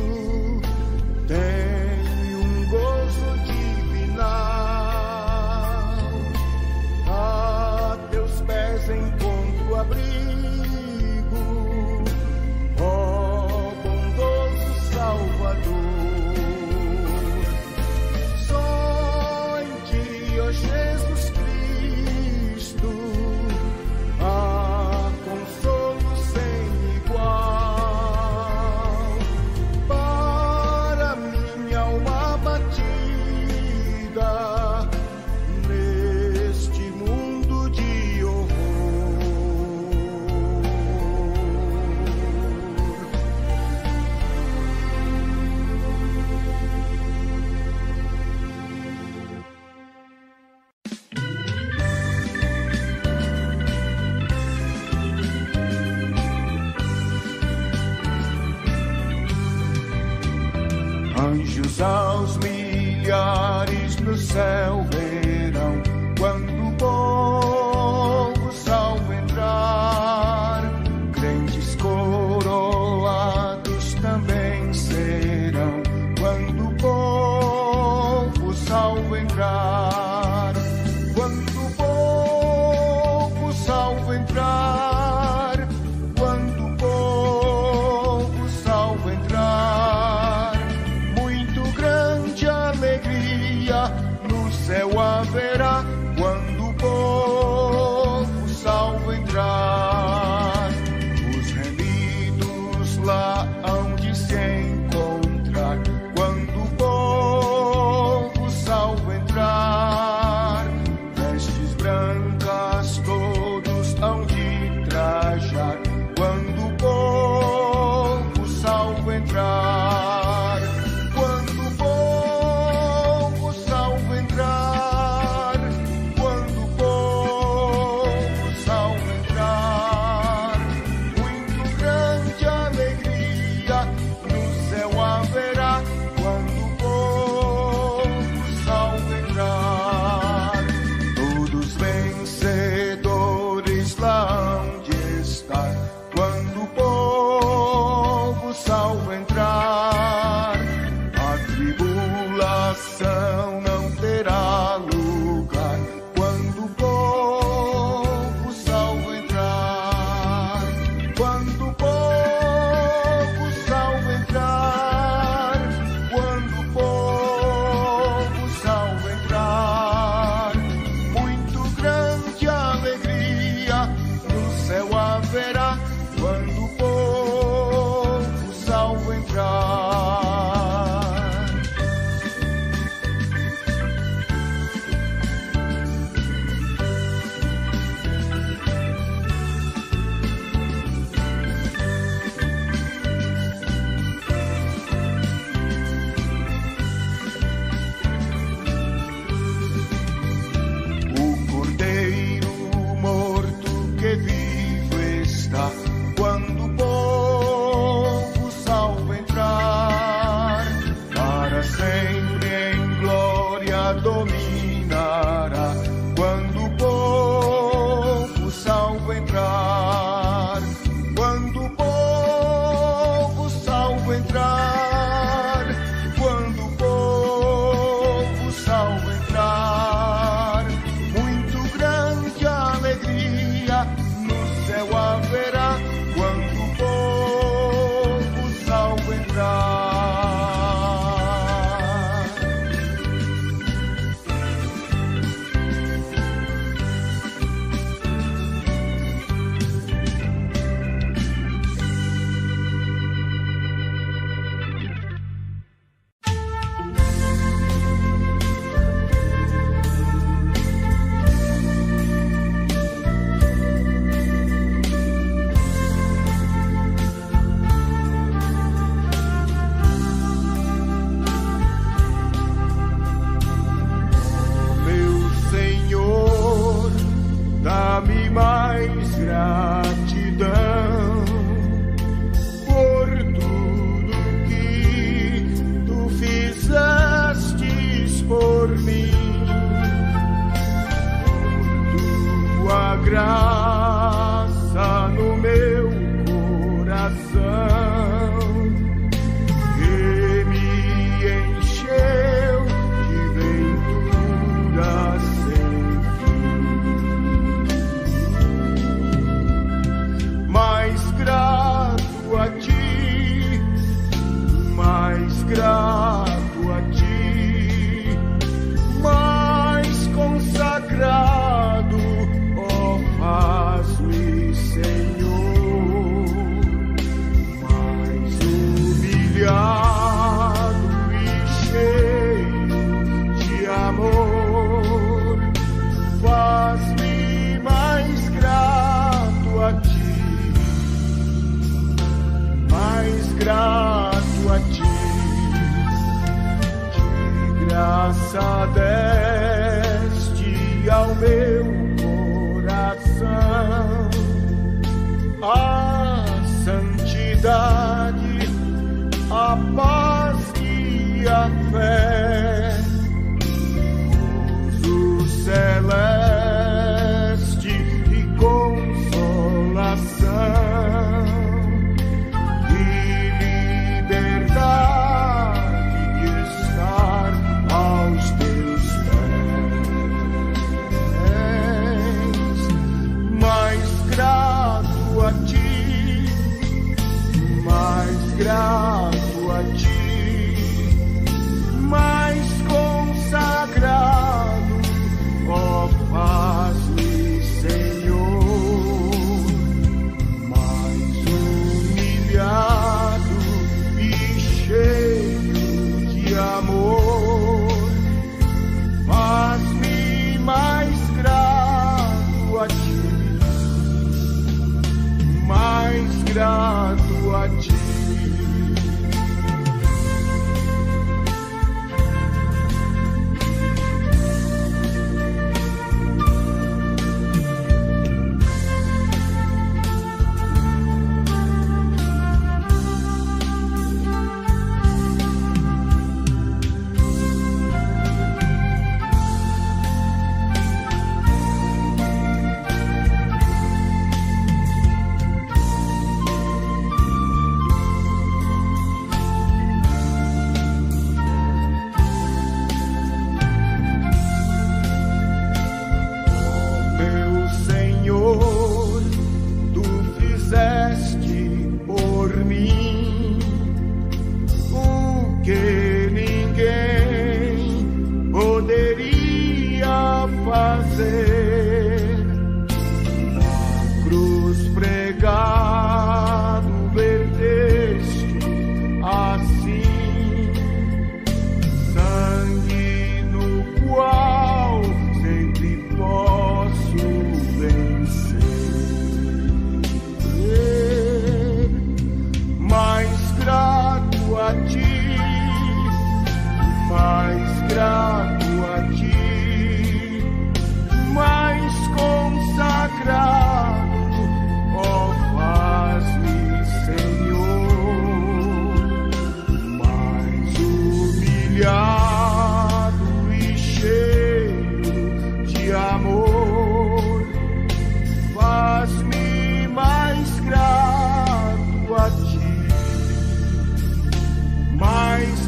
tenho um gozo divinal. A teus pés encontro abrigo, Jesus Cristo, há consolo sem igual para minha alma batida neste mundo de horror. Anjos aos milhares no céu verão quando o povo salvo entrar. Crentes coroados também serão quando o povo salvo entrar. Quando o povo salvo entrar, quando o povo salvo entrar, muito grande alegria no céu mais gratidão por tudo que tu fizestes por mim, por tua graça no meu coração, que me encheu de ventura sem fim. Mais grato a ti, mais grato a ti, mais consagrado, ó, faz-me, Senhor, mais humilhado e cheio de amor, faz-me mais grato a ti, mais grato a ti. De graça deste ao meu coração a santidade, a paz e a fé, gozo celeste e consolação e liberdade de estar aos teus pés. Mais grato a ti, mais grato a ti, mais consagrado, ó, faz-me, Senhor, mais humilhado e cheio de amor, faz-me mais grato a ti, mais grato a ti.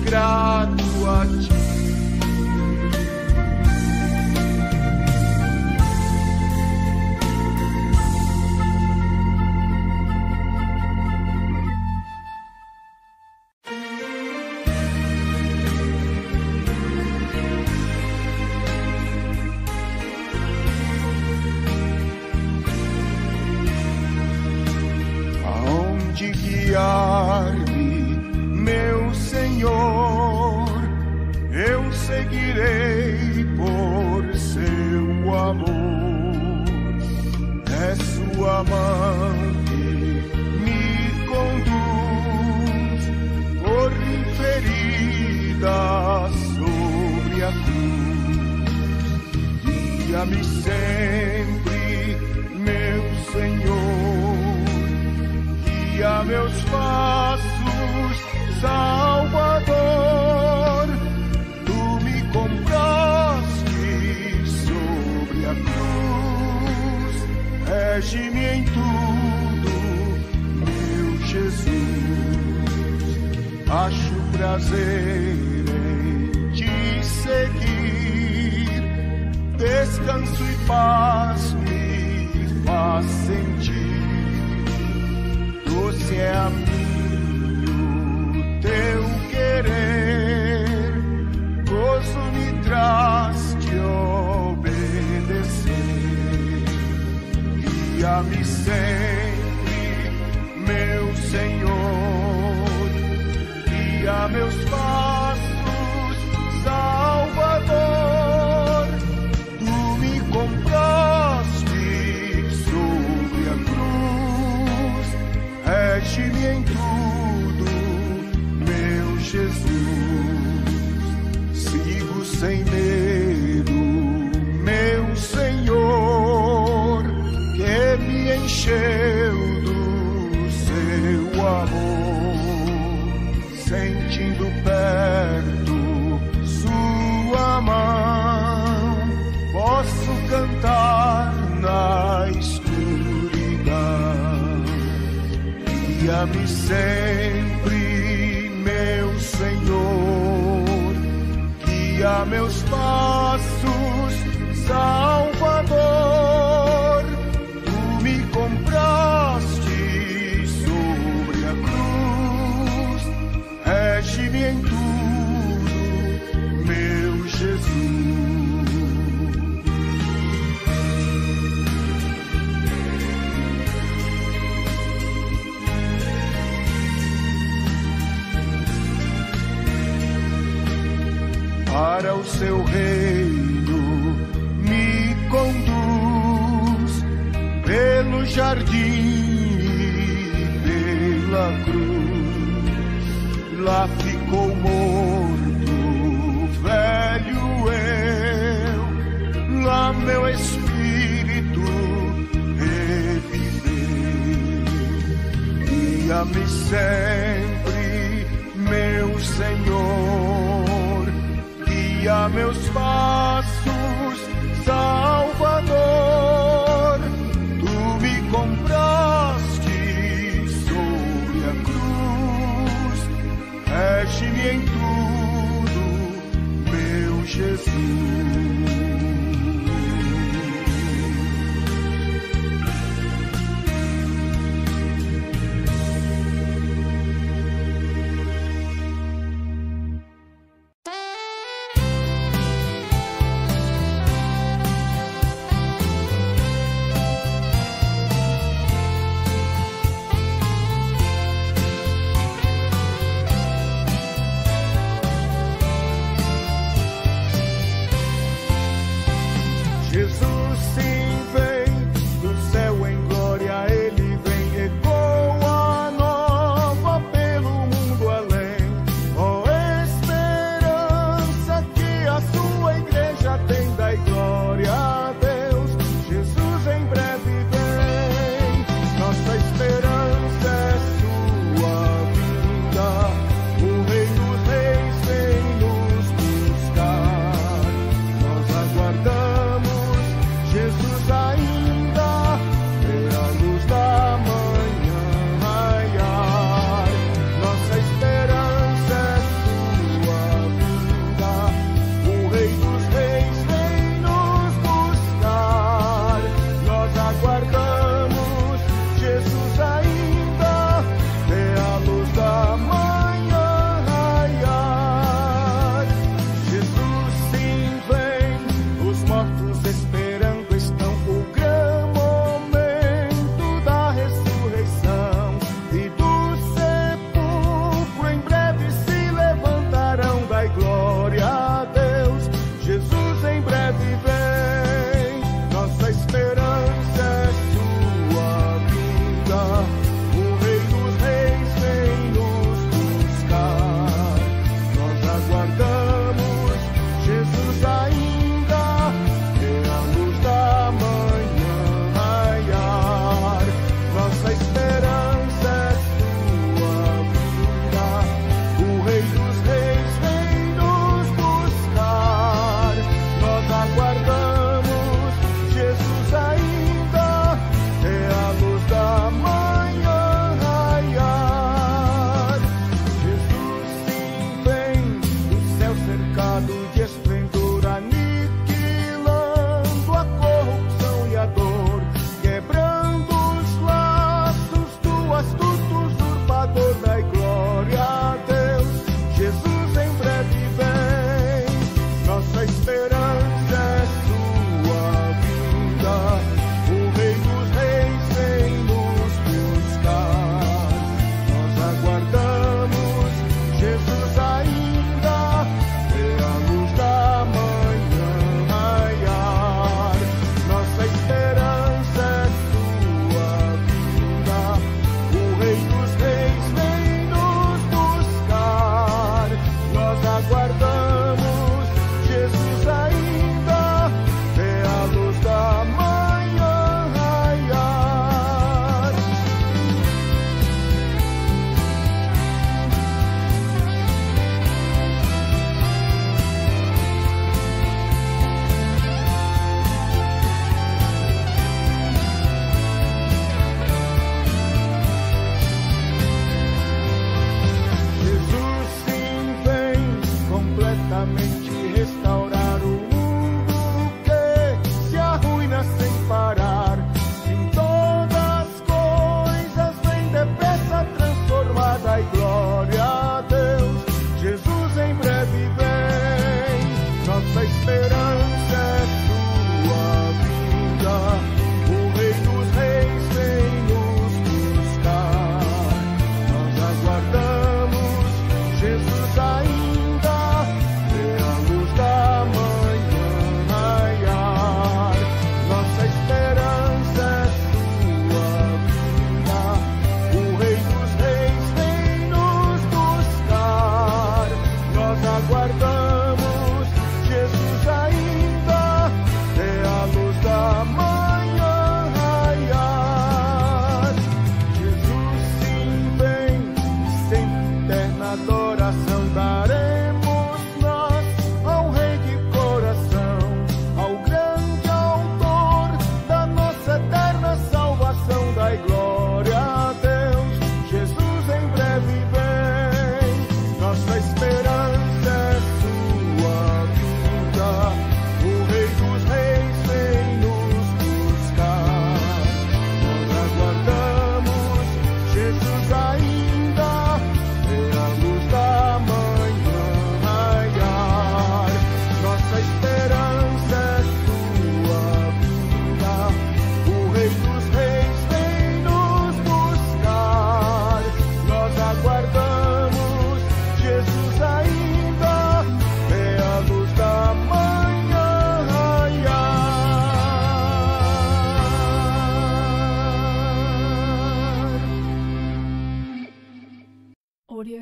Grato a ti. Aonde guiar-me, meu Senhor, eu seguirei por seu amor. É sua mão que me conduz por ferida sobre a cruz. Dia guia-me sempre, meu Senhor, guia meus passos, Salvador. Tu me compraste sobre a cruz, rege-me em tudo, meu Jesus. Acho prazer em te seguir, descanso e paz me faz sentir. Doce é a mim o teu querer, gozo me traz te obedecer. Guia-me sempre, meu Senhor, guia meus passos, Salvador. Tu me compraste sobre a cruz, rege-me em tudo, meu Jesus. Sigo sem medo, meu Senhor, que me encheu do seu amor. Sentindo perto sua mão, posso cantar na escuridão. Guia-me sempre, meu Senhor, guia meus passos, Salvador. Tu me compraste sobre a cruz, rege-me em tudo, meu Jesus. Para o seu reino me conduz, pelo jardim e pela cruz. Lá ficou morto o velho eu, lá meu espírito reviveu. Guia-me sempre, meu Senhor, guia meus passos, Salvador. Tu me compraste sobre a cruz, rege-me em tudo, meu Jesus. Esperando estão o grande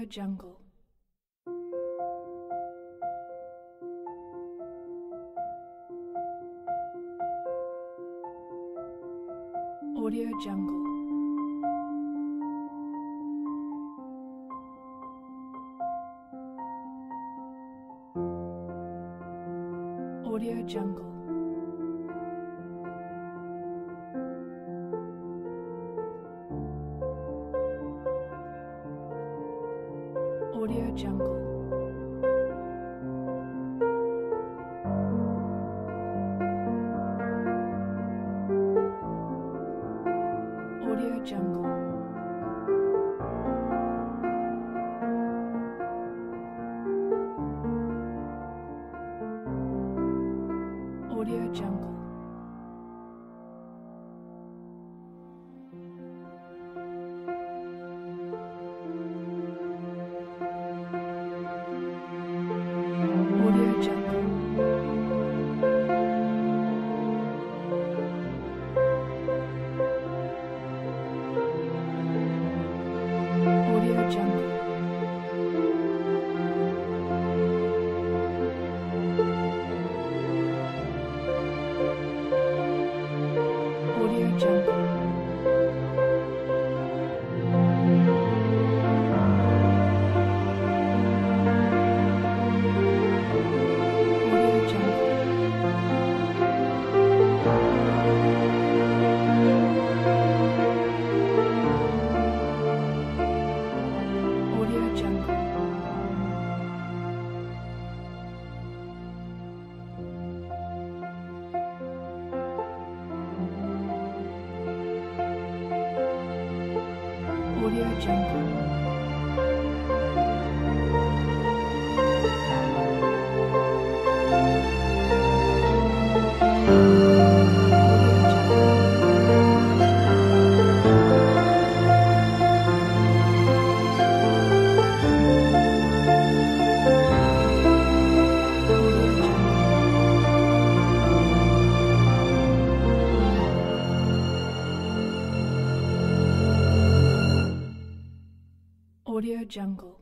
Audio Jungle. Audio Jungle. Audio Jungle. Audio Jungle. Audio Jungle. Audio Jungle. Audio Jungle. Audio Jungle. Audio Jungle. Audio Jungle. Audio Jungle. Audio Jungle.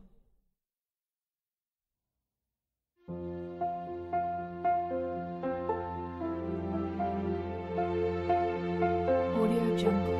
Audio Jungle.